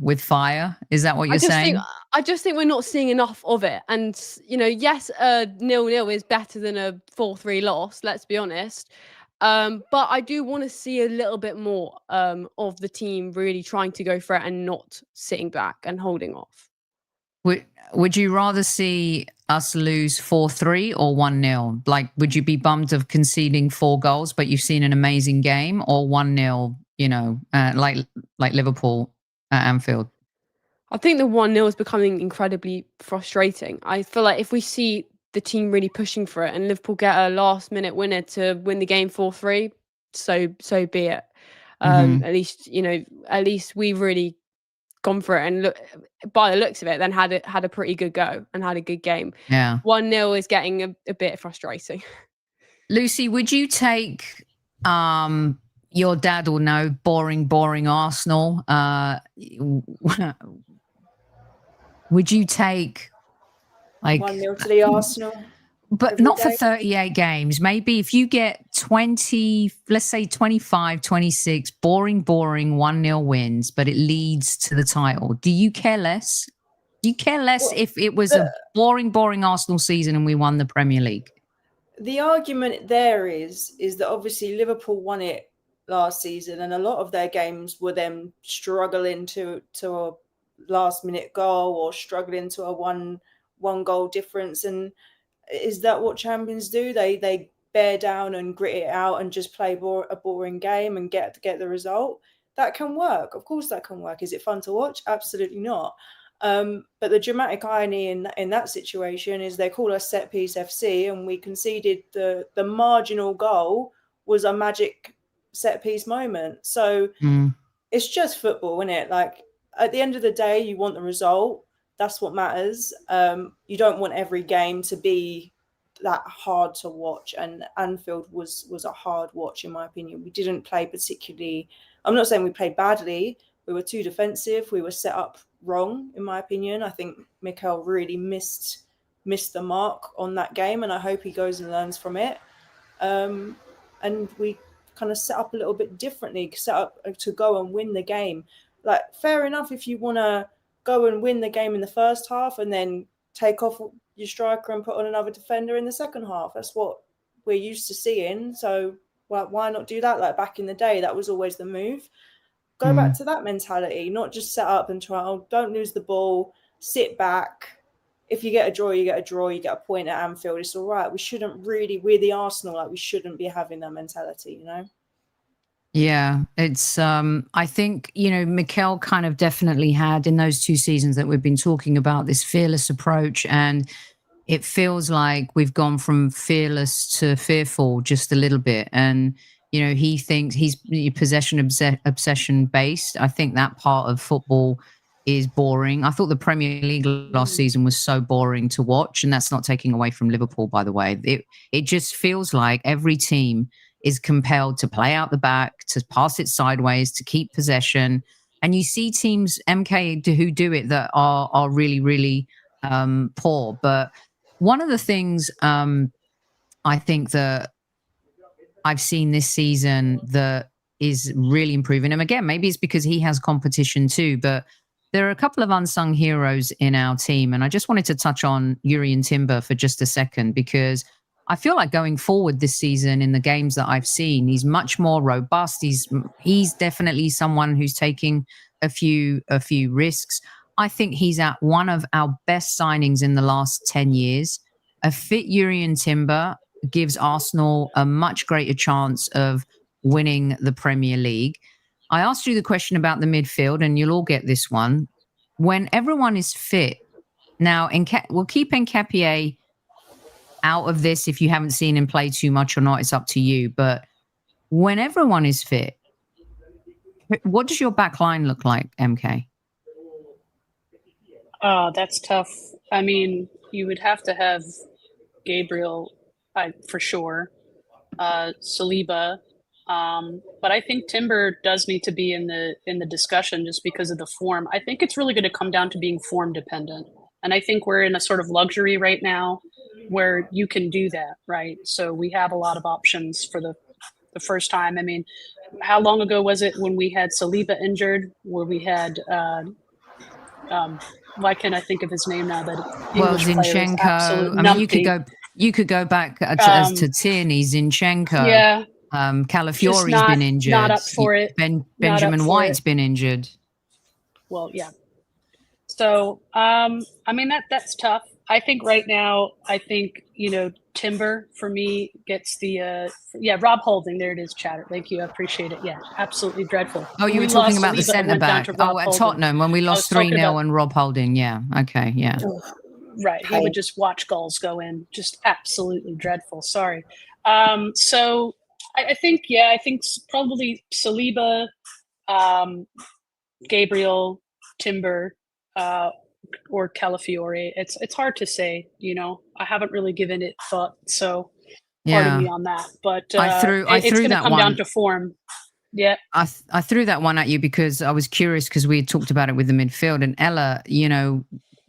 with fire. Is that what you're saying? I just think we're not seeing enough of it. And, yes, 0-0 is better than a 4-3 loss, let's be honest. But I do want to see a little bit more of the team really trying to go for it and not sitting back and holding off. Would you rather see us lose 4-3 or 1-0? Like, would you be bummed of conceding 4 goals, but you've seen an amazing game, or 1-0, like Liverpool at Anfield? I think the 1-0 is becoming incredibly frustrating. I feel like if we see the team really pushing for it and Liverpool get a last minute winner to win the game 4-3, so be it. At least we've really gone for it, and look, by the looks of it, then had a pretty good go and had a good game. Yeah. 1-0 is getting a bit frustrating. Lucy, would you take your dad will know, boring Arsenal? Would you take like 1-0 to the Arsenal? But not for 38 games. Maybe if you get 20, let's say 25, 26, boring 1-0 wins, but it leads to the title. Do you care less? Do you care less if it was a boring Arsenal season and we won the Premier League? The argument there is that obviously Liverpool won it last season, and a lot of their games were them struggling to a last minute goal or struggling to a one goal difference. And is that what champions do? They bear down and grit it out and just play a boring game and get the result? That can work. Of course that can work. Is it fun to watch? Absolutely not. But the dramatic irony in that situation is they call us set piece FC, and we conceded the marginal goal was a magic set piece moment. So it's just football, isn't it? Like, at the end of the day, you want the result. That's what matters. You don't want every game to be that hard to watch. And Anfield was a hard watch, in my opinion. We didn't play particularly. I'm not saying we played badly. We were too defensive. We were set up wrong, in my opinion. I think Mikel really missed the mark on that game, and I hope he goes and learns from it. And we kind of set up a little bit differently, set up to go and win the game. Like, fair enough if you want to go and win the game in the first half and then take off your striker and put on another defender in the second half. That's what we're used to seeing. So why not do that? Like, back in the day, that was always the move. Go back to that mentality, not just set up and try, don't lose the ball, sit back. If you get a draw, you get a draw, you get a point at Anfield, it's all right. We're the Arsenal, like, we shouldn't be having that mentality, you know? Yeah, it's, I think, Mikel kind of definitely had, in those 2 seasons that we've been talking about, this fearless approach, and it feels like we've gone from fearless to fearful just a little bit. And he thinks he's possession obsession based. I think that part of football is boring. I thought the Premier League last season was so boring to watch, and that's not taking away from Liverpool, by the way. It just feels like every team is compelled to play out the back, to pass it sideways, to keep possession. And you see teams, MK, who do it that are really, really poor. But one of the things I think that I've seen this season that is really improving him. Again, maybe it's because he has competition too, but there are a couple of unsung heroes in our team. And I just wanted to touch on Jurrien Timber for just a second, because I feel like going forward this season in the games that I've seen, he's much more robust. He's definitely someone who's taking a few risks. I think he's at one of our best signings in the last 10 years. A fit Jurrien Timber gives Arsenal a much greater chance of winning the Premier League. I asked you the question about the midfield, and you'll all get this one. When everyone is fit, now we'll keep Nketiah out of this. If you haven't seen him play too much or not, it's up to you. But when everyone is fit, what does your back line look like, MK? That's tough. I mean, you would have to have Gabriel, for sure, Saliba, but I think Timber does need to be in the discussion just because of the form. I think it's really going to come down to being form dependent, and I think we're in a sort of luxury right now where you can do that, right? So we have a lot of options for the first time. I mean, how long ago was it when we had Saliba injured, where we had why can't I think of his name now? Zinchenko. I mean, you could go back to Tierney, Zinchenko. Yeah. Calafiori's been injured. Not up for it. Benjamin White's been injured. Well, yeah. So, I mean, that's tough. I think right now, Timber for me gets the Rob Holding. There it is, chatter. Thank you. I appreciate it. Yeah, absolutely dreadful. Oh, you were talking about the centre back. At Tottenham when we lost 3-0 and Rob Holding. Yeah. Okay. Yeah. Right. He would just watch goals go in. Just absolutely dreadful. Sorry. So I think probably Saliba, Gabriel, Timber, or Calafiori. It's hard to say, I haven't really given it thought. So pardon me on that. But I threw it's going to that come one down to form. Yeah. I threw that one at you because I was curious, because we had talked about it with the midfield, and Ella,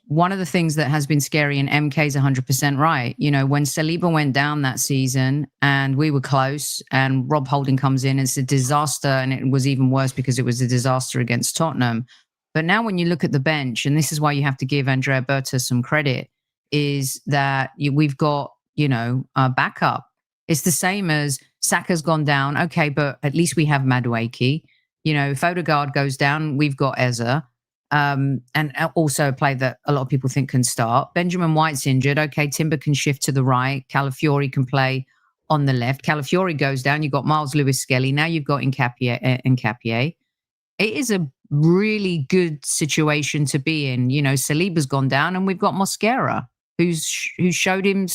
one of the things that has been scary, and MK's 100% right. You know, when Saliba went down that season and we were close and Rob Holding comes in, it's a disaster. And it was even worse because it was a disaster against Tottenham. But now when you look at the bench, and this is why you have to give Andrea Berta some credit, is that we've got, you know, a backup. It's the same as Saka's gone down. Okay, but at least we have Madueke. You know, if Odegaard goes down, we've got Eza. And also a player that a lot of people think can start. Benjamin White's injured. Okay, Timber can shift to the right. Calafiori can play on the left. Calafiori goes down. You've got Miles Lewis-Skelly. Now you've got Nketiah. It is a really good situation to be in. You know, Saliba's gone down, and we've got Mosquera, who showed him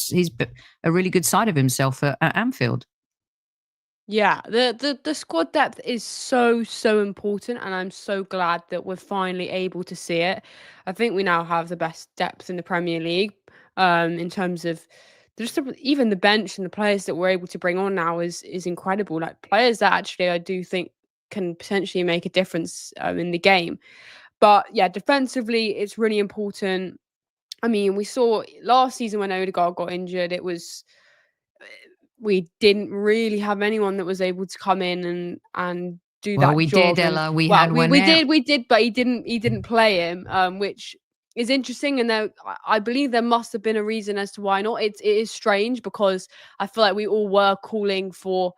a really good side of himself at Anfield. Yeah, the squad depth is so important, and I'm so glad that we're finally able to see it. I think we now have the best depth in the Premier League, in terms of even the bench, and the players that we're able to bring on now is incredible. Like, players that actually I do think can potentially make a difference in the game. But yeah, defensively, it's really important. I mean, we saw last season when Odegaard got injured, we didn't really have anyone that was able to come in and do that. Well, we job. did, Ella. We did, but he didn't play him, which is interesting. And I believe there must have been a reason as to why not. It is strange, because I feel like we all were calling for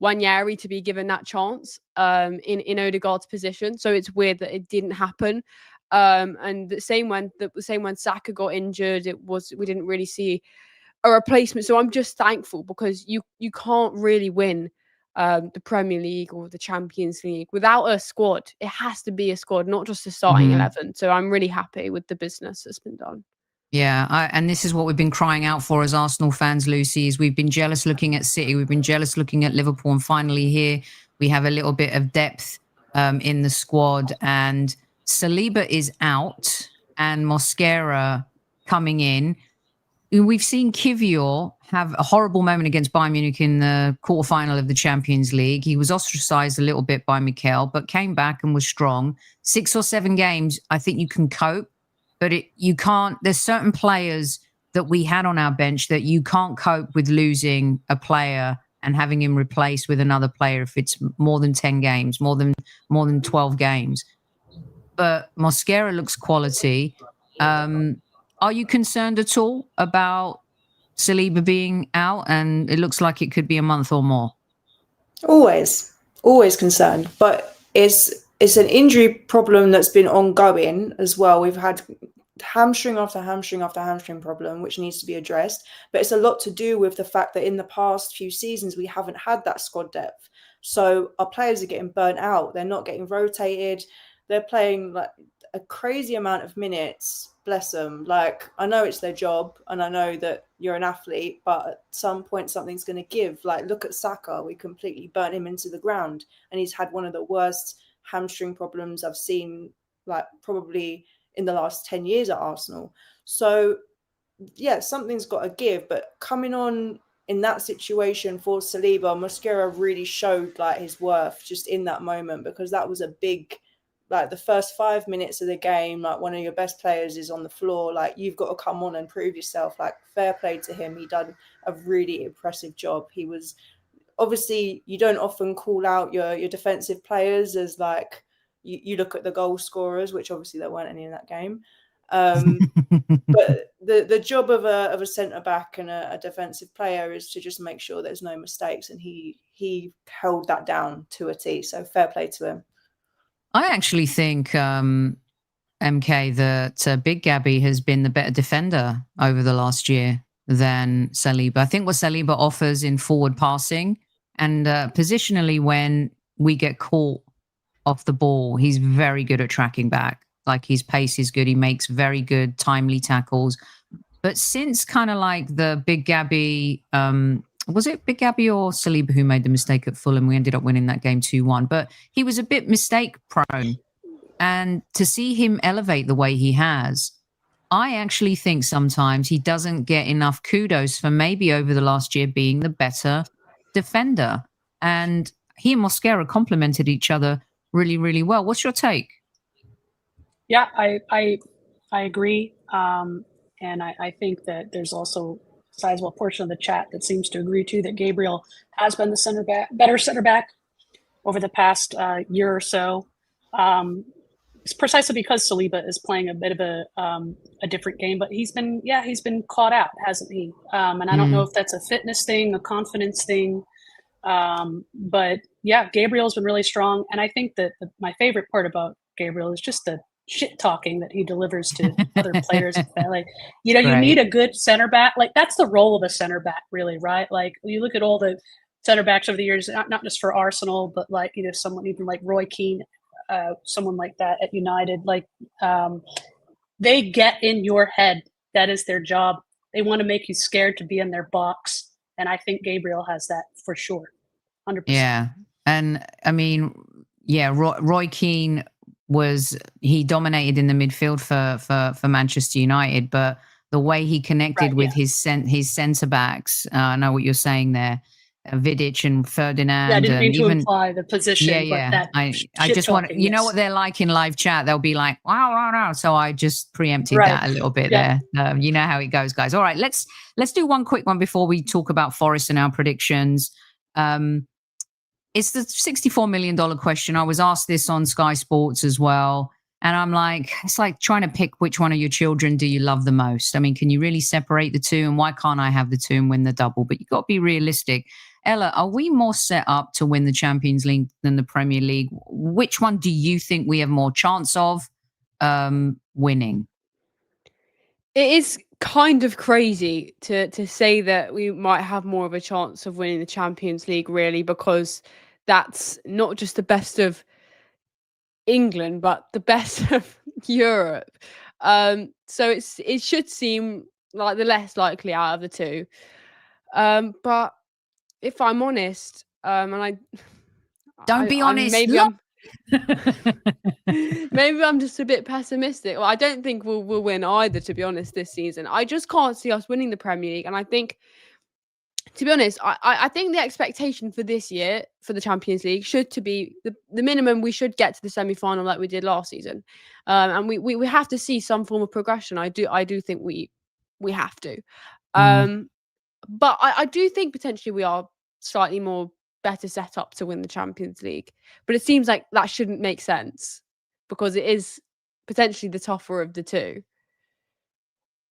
Wanyeri to be given that chance in Odegaard's position. So it's weird that it didn't happen. And the same when Saka got injured, we didn't really see a replacement. So I'm just thankful, because you can't really win the Premier League or the Champions League without a squad. It has to be a squad, not just a starting 11. So I'm really happy with the business that's been done. Yeah, and this is what we've been crying out for as Arsenal fans, Lucy, is we've been jealous looking at City, we've been jealous looking at Liverpool, and finally here we have a little bit of depth in the squad. And Saliba is out and Mosquera coming in. We've seen Kivior have a horrible moment against Bayern Munich in the quarterfinal of the Champions League. He was ostracized a little bit by Mikel, but came back and was strong. 6 or 7 games, I think you can cope, but you can't. There's certain players that we had on our bench that you can't cope with losing a player and having him replaced with another player if it's more than 10 games, more than 12 games. But Mosquera looks quality. Are you concerned at all about Saliba being out? And it looks like it could be a month or more. Always concerned. But it's an injury problem that's been ongoing as well. We've had hamstring after hamstring after hamstring problem, which needs to be addressed. But it's a lot to do with the fact that in the past few seasons, we haven't had that squad depth. So our players are getting burnt out. They're not getting rotated. They're playing like a crazy amount of minutes. Bless them. Like, I know it's their job and I know that you're an athlete, but at some point something's going to give. Like, look at Saka. We completely burnt him into the ground, and he's had one of the worst hamstring problems I've seen, like, probably in the last 10 years at Arsenal. So yeah, something's got to give. But coming on in that situation for Saliba, Mosquera really showed like his worth just in that moment, because that was a big, like, the first 5 minutes of the game, like, one of your best players is on the floor. Like, you've got to come on and prove yourself. Like, fair play to him. He done a really impressive job. He was, obviously, you don't often call out your defensive players as, like, you look at the goal scorers, which obviously there weren't any in that game. But the job of a centre back and a defensive player is to just make sure there's no mistakes, and he held that down to a T. So fair play to him. I actually think, MK, that Big Gabby has been the better defender over the last year than Saliba. I think what Saliba offers in forward passing and positionally when we get caught off the ball, he's very good at tracking back. Like, his pace is good. He makes very good, timely tackles. But since kind of like the Big Gabby, was it Big Gabby or Saliba who made the mistake at Fulham? We ended up winning that game 2-1. But he was a bit mistake prone. And to see him elevate the way he has, I actually think sometimes he doesn't get enough kudos for maybe over the last year being the better defender. And he and Mosquera complemented each other really, really well. What's your take? Yeah, I I agree. And I think that there's also a sizable portion of the chat that seems to agree too that Gabriel has been the better center back over the past year or so. It's precisely because Saliba is playing a bit of a different game, but he's been caught out, hasn't he? And I don't know if that's a fitness thing, a confidence thing. But yeah, Gabriel's been really strong. And I think that my favorite part about Gabriel is just the shit talking that he delivers to other players. Like, you need a good center back. Like, that's the role of a center back, really, right? Like, you look at all the center backs over the years, not just for Arsenal, but like, someone even like Roy Keane, someone like that at United, like, they get in your head. That is their job. They want to make you scared to be in their box. And I think Gabriel has that for sure. 100%. Yeah. And I mean, yeah, Roy Keane he dominated in the midfield for Manchester United, but the way he connected with his centre backs, I know what you're saying there, Vidic and Ferdinand. Yeah, I didn't mean to imply the position. Yeah. But I just want, what they're like in live chat. They'll be like, wow. So I just preempted that a little bit there. You know how it goes, guys. All right, let's do one quick one before we talk about Forest and our predictions. It's the $64 million question. I was asked this on Sky Sports as well. And I'm like, it's like trying to pick which one of your children do you love the most. I mean, can you really separate the two? And why can't I have the two and win the double? But you've got to be realistic. Ella, are we more set up to win the Champions League than the Premier League? Which one do you think we have more chance of winning? It is kind of crazy to say that we might have more of a chance of winning the Champions League, really, because that's not just the best of England, but the best of Europe. So it should seem like the less likely out of the two. But if I'm honest, and don't be honest. Maybe I'm just a bit pessimistic. Well, I don't think we'll win either, to be honest, this season. I just can't see us winning the Premier League. And I think, to be honest, I think the expectation for this year for the Champions League should to be the minimum. We should get to the semi-final like we did last season, and we have to see some form of progression. I do think we have to, but I do think potentially we are slightly more better set up to win the Champions League. But it seems like that shouldn't make sense because it is potentially the tougher of the two.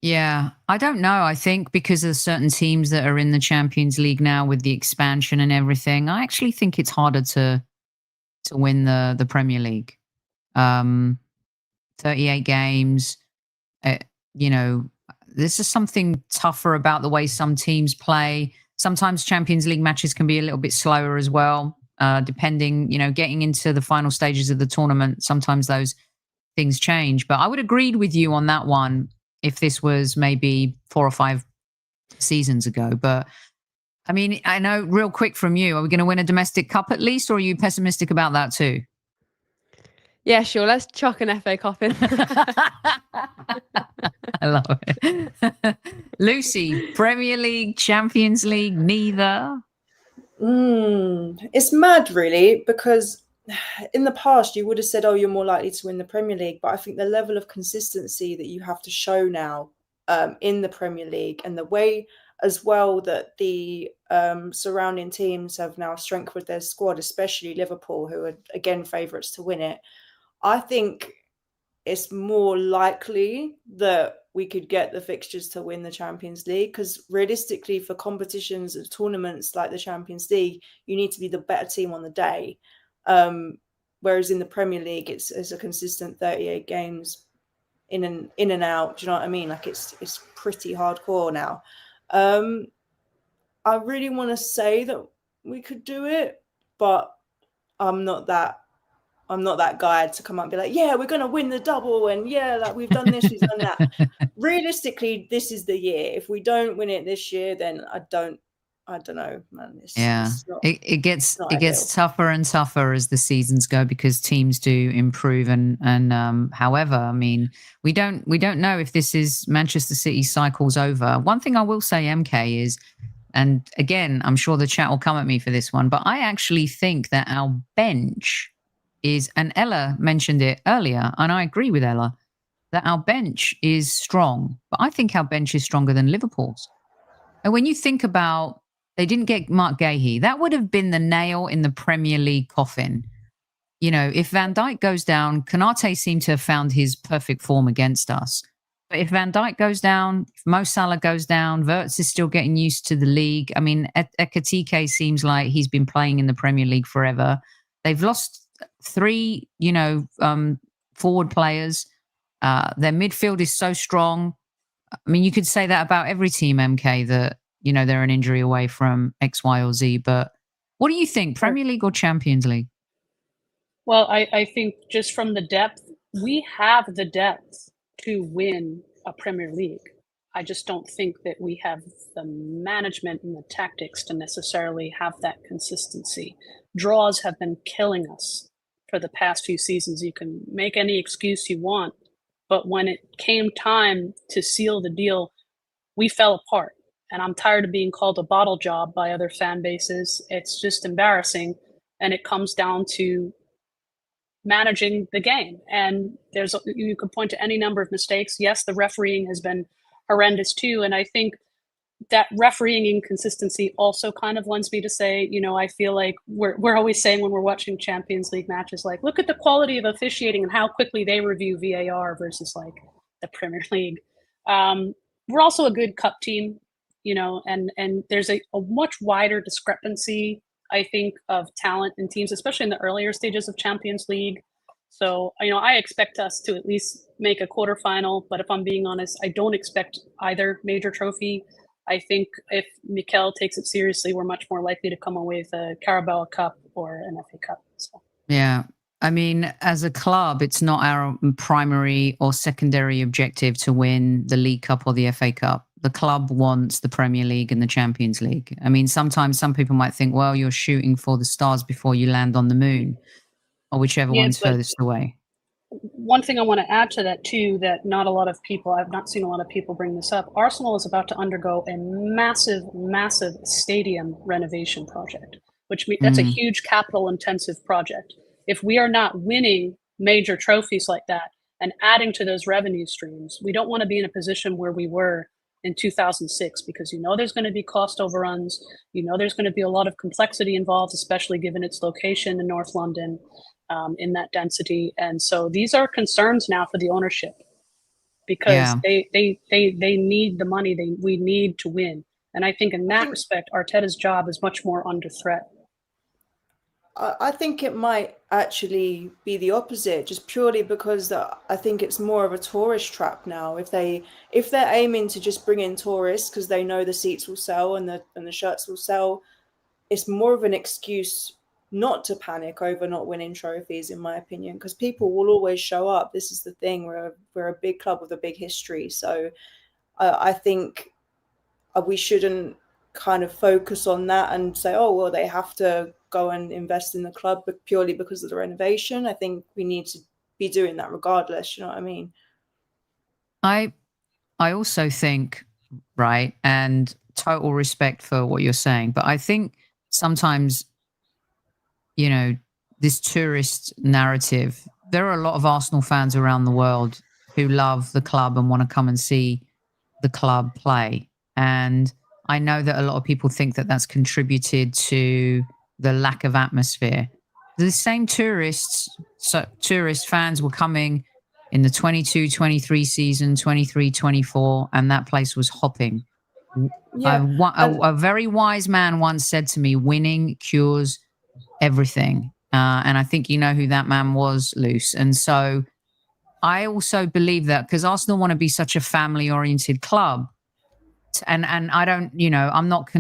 Yeah, I don't know. I think because of certain teams that are in the Champions League now with the expansion and everything, I actually think it's harder to win the Premier League. 38 games, there's just something tougher about the way some teams play. Sometimes Champions League matches can be a little bit slower as well, depending, getting into the final stages of the tournament. Sometimes those things change. But I would agree with you on that one if this was maybe 4 or 5 seasons ago. But I mean, I know real quick from you, are we going to win a domestic cup at least, or are you pessimistic about that too? Yeah, sure. Let's chuck an FA Cup in. I love it. Lucy, Premier League, Champions League, neither? It's mad, really, because in the past you would have said, oh, you're more likely to win the Premier League. But I think the level of consistency that you have to show now in the Premier League, and the way as well that the surrounding teams have now strengthened their squad, especially Liverpool, who are, again, favourites to win it, I think it's more likely that we could get the fixtures to win the Champions League, because realistically for competitions and tournaments like the Champions League, you need to be the better team on the day. Whereas in the Premier League, it's a consistent 38 games in and out. Do you know what I mean? Like it's pretty hardcore now. I really want to say that we could do it, but I'm not that guy to come up and be like, yeah, we're going to win the double. And yeah, like we've done this, we've done that. Realistically, this is the year. If we don't win it this year, then I don't know, man. It gets tougher and tougher as the seasons go, because teams do improve. And however, I mean, we don't know if this is Manchester City cycle's over. One thing I will say, MK, is, and again, I'm sure the chat will come at me for this one, but I actually think that our bench is, and Ella mentioned it earlier, and I agree with Ella, that our bench is strong, but I think our bench is stronger than Liverpool's. And when you think about, they didn't get Mark Gahey, that would have been the nail in the Premier League coffin. You know, if Van Dijk goes down, Konate seemed to have found his perfect form against us. But if Van Dijk goes down, if Mo Salah goes down, Wirtz is still getting used to the league. I mean, Ekitike seems like he's been playing in the Premier League forever. They've lost 3, forward players. Their midfield is so strong. I mean, you could say that about every team, MK, that, they're an injury away from X, Y, or Z. But what do you think, Premier League or Champions League? Well, I think just from the depth, we have the depth to win a Premier League. I just don't think that we have the management and the tactics to necessarily have that consistency. Draws have been killing us for the past few seasons. You can make any excuse you want, but when it came time to seal the deal, we fell apart. And I'm tired of being called a bottle job by other fan bases. It's just embarrassing. And it comes down to managing the game. And you could point to any number of mistakes. Yes, the refereeing has been horrendous too. And I think that refereeing inconsistency also kind of lends me to say, I feel like we're always saying when we're watching Champions League matches, like, look at the quality of officiating and how quickly they review VAR versus like the Premier League. We're also a good cup team, and there's a much wider discrepancy, I think, of talent in teams, especially in the earlier stages of Champions League. So, I expect us to at least make a quarterfinal. But if I'm being honest, I don't expect either major trophy. I think if Mikel takes it seriously, we're much more likely to come away with a Carabao Cup or an FA Cup. So. Yeah. I mean, as a club, it's not our primary or secondary objective to win the League Cup or the FA Cup. The club wants the Premier League and the Champions League. I mean, sometimes some people might think, well, you're shooting for the stars before you land on the moon, or whichever one's furthest away. One thing I want to add to that too, that I've not seen a lot of people bring this up. Arsenal is about to undergo a massive, massive stadium renovation project, which means that's a huge capital intensive project. If we are not winning major trophies like that and adding to those revenue streams, we don't want to be in a position where we were in 2006, because there's going to be cost overruns. There's going to be a lot of complexity involved, especially given its location in North London, in that density. And so these are concerns now for the ownership, because they need the money. We need to win. And I think in that respect, Arteta's job is much more under threat. I think it might actually be the opposite, just purely because I think it's more of a tourist trap now. If they're aiming to just bring in tourists because they know the seats will sell and the shirts will sell, it's more of an excuse not to panic over not winning trophies, in my opinion, because people will always show up. This is the thing. We're a big club with a big history, so I think we shouldn't kind of focus on that and say, oh, well, they have to go and invest in the club but purely because of the renovation. I think we need to be doing that regardless. You know what I mean? I also think, right, and total respect for what you're saying, but I think sometimes, this tourist narrative, there are a lot of Arsenal fans around the world who love the club and want to come and see the club play. And I know that a lot of people think that that's contributed to the lack of atmosphere. The same tourist fans were coming in the 22-23 season, 23-24, and that place was hopping. Yeah. A very wise man once said to me, winning cures everything. And I think you know who that man was, Luce. And so I also believe that, because Arsenal want to be such a family-oriented club. And I don't, I'm not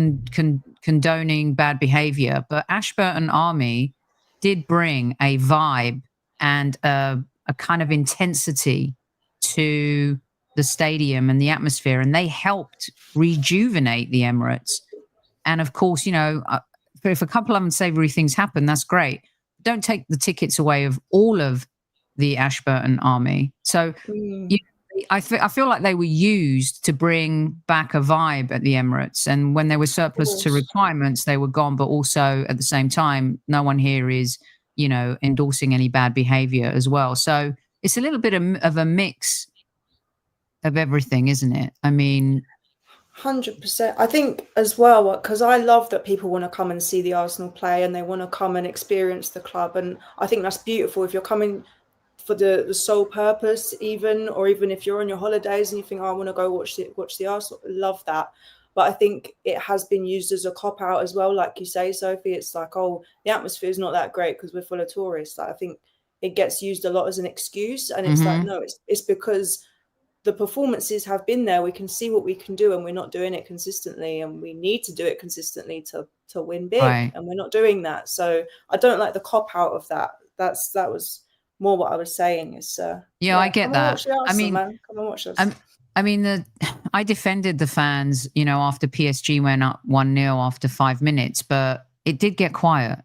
condoning bad behavior, but Ashburton Army did bring a vibe and a kind of intensity to the stadium and the atmosphere, and they helped rejuvenate the Emirates. And of course, if a couple of unsavory things happen, that's great. Don't take the tickets away of all of the Ashburton Army. So I feel like they were used to bring back a vibe at the Emirates. And when they were surplus to requirements, they were gone. But also at the same time, no one here is, endorsing any bad behavior as well. So it's a little bit of a mix of everything, isn't it? I mean, 100%. I think as well, because I love that people want to come and see the Arsenal play and they want to come and experience the club. And I think that's beautiful. If you're coming for the sole purpose, or even if you're on your holidays and you think, oh, I want to go watch the Arsenal, love that. But I think it has been used as a cop-out as well. Like you say, Sophie, it's like, oh, the atmosphere is not that great because we're full of tourists. Like, I think it gets used a lot as an excuse. And it's like, no, it's because the performances have been there. We can see what we can do and we're not doing it consistently, and we need to do it consistently to win big, right. and we're not doing that. So I don't like the cop-out of that. That was more what I was saying. Is I get that. Arsenal, I mean, man. Come and watch us. I mean, I defended the fans, after PSG went up 1-0 after 5 minutes, but it did get quiet,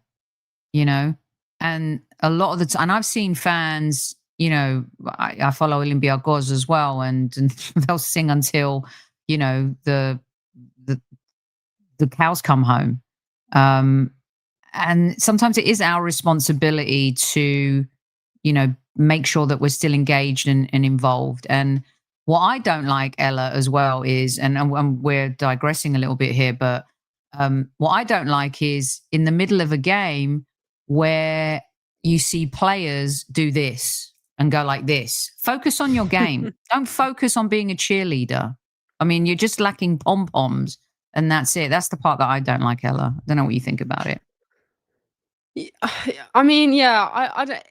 and a lot of the time, and I've seen fans, I follow Olympiacos as well, and they'll sing until, the cows come home. And sometimes it is our responsibility to, make sure that we're still engaged and involved. And what I don't like, Ella, as well is, and we're digressing a little bit here, but what I don't like is in the middle of a game where you see players do this and go like this. Focus on your game. Don't focus on being a cheerleader. I mean, you're just lacking pom-poms, and that's it. That's the part that I don't like, Ella. I don't know what you think about it. I mean, yeah, I don't,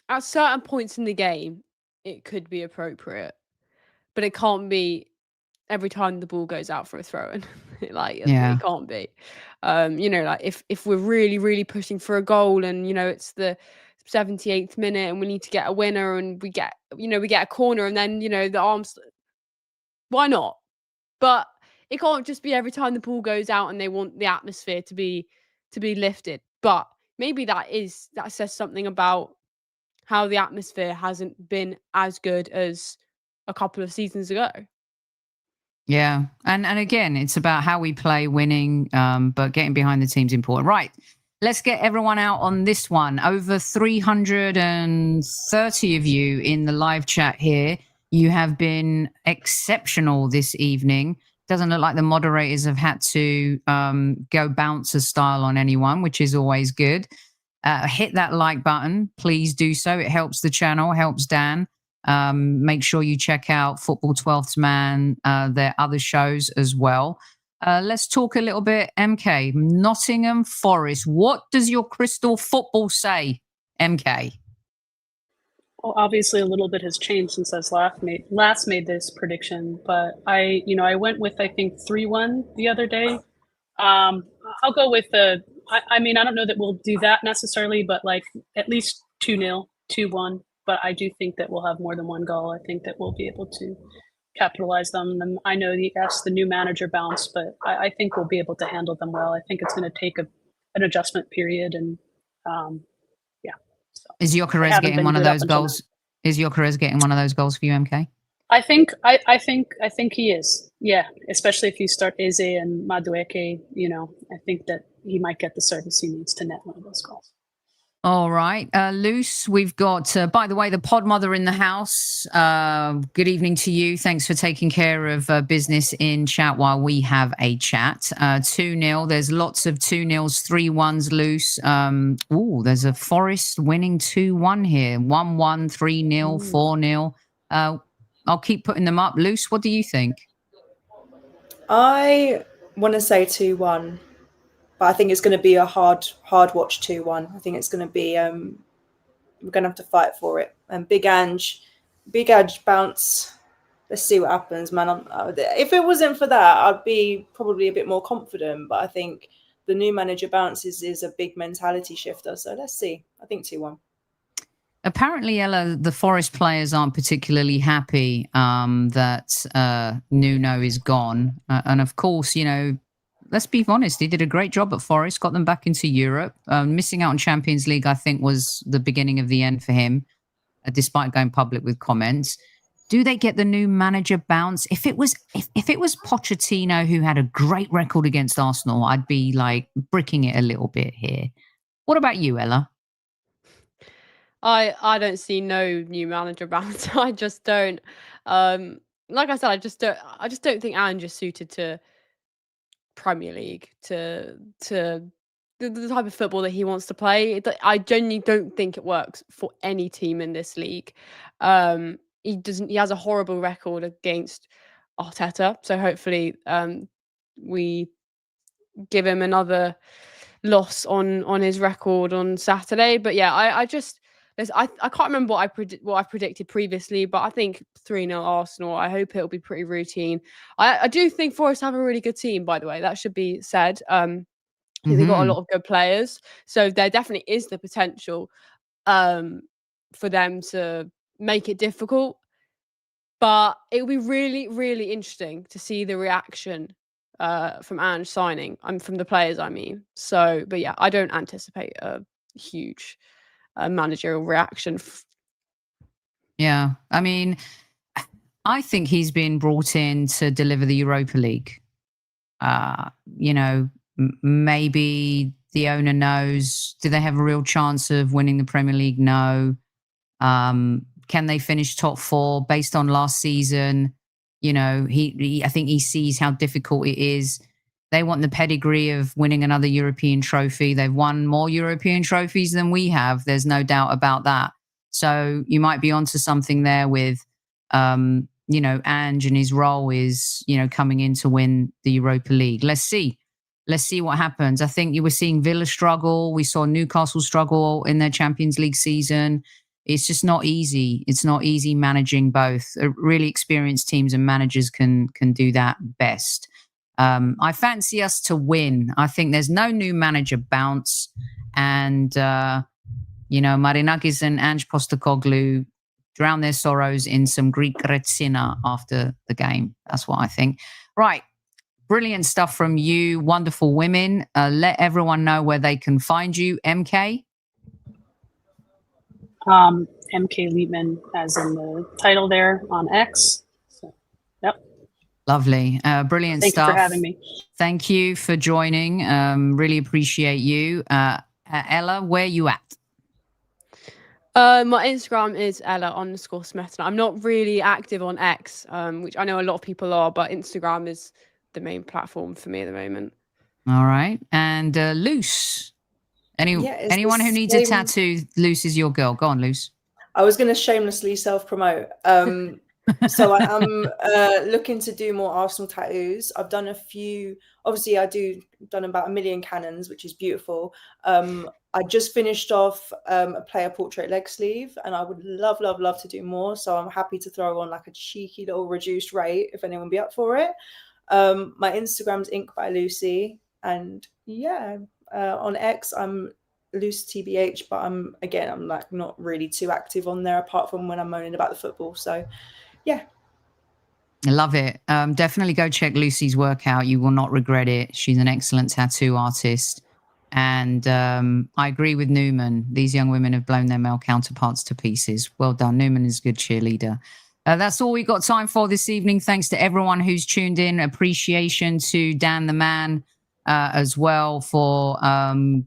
at certain points in the game, it could be appropriate, but it can't be every time the ball goes out for a throw-in. It can't be. Like if we're really, really pushing for a goal, and it's the 78th minute and we need to get a winner, and we get a corner, and then the arms, why not? But it can't just be every time the ball goes out and they want the atmosphere to be lifted. But maybe that says something about how the atmosphere hasn't been as good as a couple of seasons ago. Yeah. And again, it's about how we play, winning, but getting behind the team's important. Right. Let's get everyone out on this one. Over 330 of you in the live chat here. You have been exceptional this evening. Doesn't look like the moderators have had to go bouncer style on anyone, which is always good. Hit that like button. Please do so. It helps the channel, helps Dan. Make sure you check out Football 12th Man, their other shows as well. Let's talk a little bit, MK. Nottingham Forest. What does your crystal football say, MK? Well, obviously a little bit has changed since I last made this prediction, but I went with, I think, 3-1 the other day. I'll go with I mean, I don't know that we'll do that necessarily, but like at least 2-0, 2-1. But I do think that we'll have more than one goal. I think that we'll be able to capitalize them. And I know the new manager bounce, but I think we'll be able to handle them well. I think it's going to take an adjustment period, and yeah. So is Gyökeres getting one of those goals? Is Gyökeres getting one of those goals for you, MK? I think he is. Yeah, especially if you start Eze and Madueke. I think that he might get the service he needs to net one of those goals. All right. Luce, we've got, by the way, the pod mother in the house. Good evening to you. Thanks for taking care of business in chat while we have a chat. 2-0. There's lots of 2-0s, 3-1s, Luce. There's a Forest winning 2-1 here. 1-1, 3-0, 4-0. I'll keep putting them up. Luce, what do you think? I want to say 2-1. But I think it's going to be a hard watch 2-1. I think it's going to be we're going to have to fight for it. And Big Ange bounce. Let's see what happens, man. If it wasn't for that, I'd be probably a bit more confident. But I think the new manager bounce is a big mentality shifter. So let's see. I think 2-1. Apparently, Ella, the Forest players aren't particularly happy that Nuno is gone. And of course, let's be honest, he did a great job at Forest, got them back into Europe. Missing out on Champions League, I think, was the beginning of the end for him, despite going public with comments. Do they get the new manager bounce? If it was Pochettino, who had a great record against Arsenal, I'd be like bricking it a little bit here. What about you, Ella? I don't see no new manager bounce. I just don't. like I said, I just don't think Ange is suited to Premier League, to the type of football that he wants to play. I genuinely don't think it works for any team in this league. He has a horrible record against Arteta, so hopefully we give him another loss on his record on Saturday. But yeah, I can't remember what I predicted previously, but I think 3-0 Arsenal. I hope it'll be pretty routine. I do think Forest have a really good team, by the way. That should be said. I think they've got a lot of good players, so there definitely is the potential for them to make it difficult. But it will be really, really interesting to see the reaction from Ange signing. From the players, I mean. So, but yeah, I don't anticipate a huge managerial reaction. Yeah, I mean, I think he's been brought in to deliver the Europa League. Maybe the owner knows. Do they have a real chance of winning the Premier League? No. Can they finish top 4 based on last season? I think he sees how difficult it is. They want the pedigree of winning another European trophy. They've won more European trophies than we have. There's no doubt about that. So you might be onto something there with, Ange and his role is, coming in to win the Europa League. Let's see what happens. I think you were seeing Villa struggle. We saw Newcastle struggle in their Champions League season. It's just not easy. It's not easy managing both. Really experienced teams and managers can do that best. I fancy us to win. I think there's no new manager bounce. And, Marinakis and Ange Postecoglou drown their sorrows in some Greek retsina after the game. That's what I think. Right. Brilliant stuff from you. Wonderful women. Let everyone know where they can find you. MK? MK Liebman, as in the title there on X. So, yep. Lovely. Brilliant stuff. Thank you for having me. Thank you for joining. Really appreciate you. Ella, where are you at? My Instagram is Ella_Smetana. I'm not really active on X, which I know a lot of people are, but Instagram is the main platform for me at the moment. All right. And Luce? Anyone who needs a tattoo, Luce is your girl. Go on, Luce. I was going to shamelessly self-promote. So I am looking to do more Arsenal tattoos. I've done a few. Obviously, done about 1 million cannons, which is beautiful. I just finished off a player portrait leg sleeve, and I would love to do more. So I'm happy to throw on like a cheeky little reduced rate if anyone be up for it. My Instagram's Ink by Lucy, and yeah. On X, I'm LuceTBH, but I'm like not really too active on there apart from when I'm moaning about the football. So, yeah. I love it. Definitely go check Lucy's work out. You will not regret it. She's an excellent tattoo artist. And I agree with Newman. These young women have blown their male counterparts to pieces. Well done. Newman is a good cheerleader. That's all we got time for this evening. Thanks to everyone who's tuned in. Appreciation to Dan the Man. As well for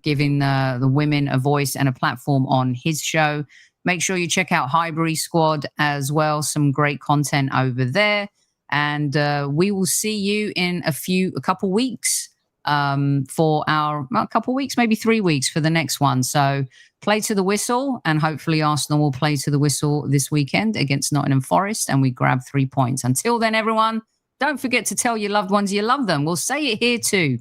giving the women a voice and a platform on his show. Make sure you check out Highbury Squad as well. Some great content over there. And we will see you in a couple weeks for a couple weeks, maybe 3 weeks for the next one. So play to the whistle, and hopefully Arsenal will play to the whistle this weekend against Nottingham Forest, and we grab 3 points. Until then, everyone, don't forget to tell your loved ones you love them. We'll say it here too.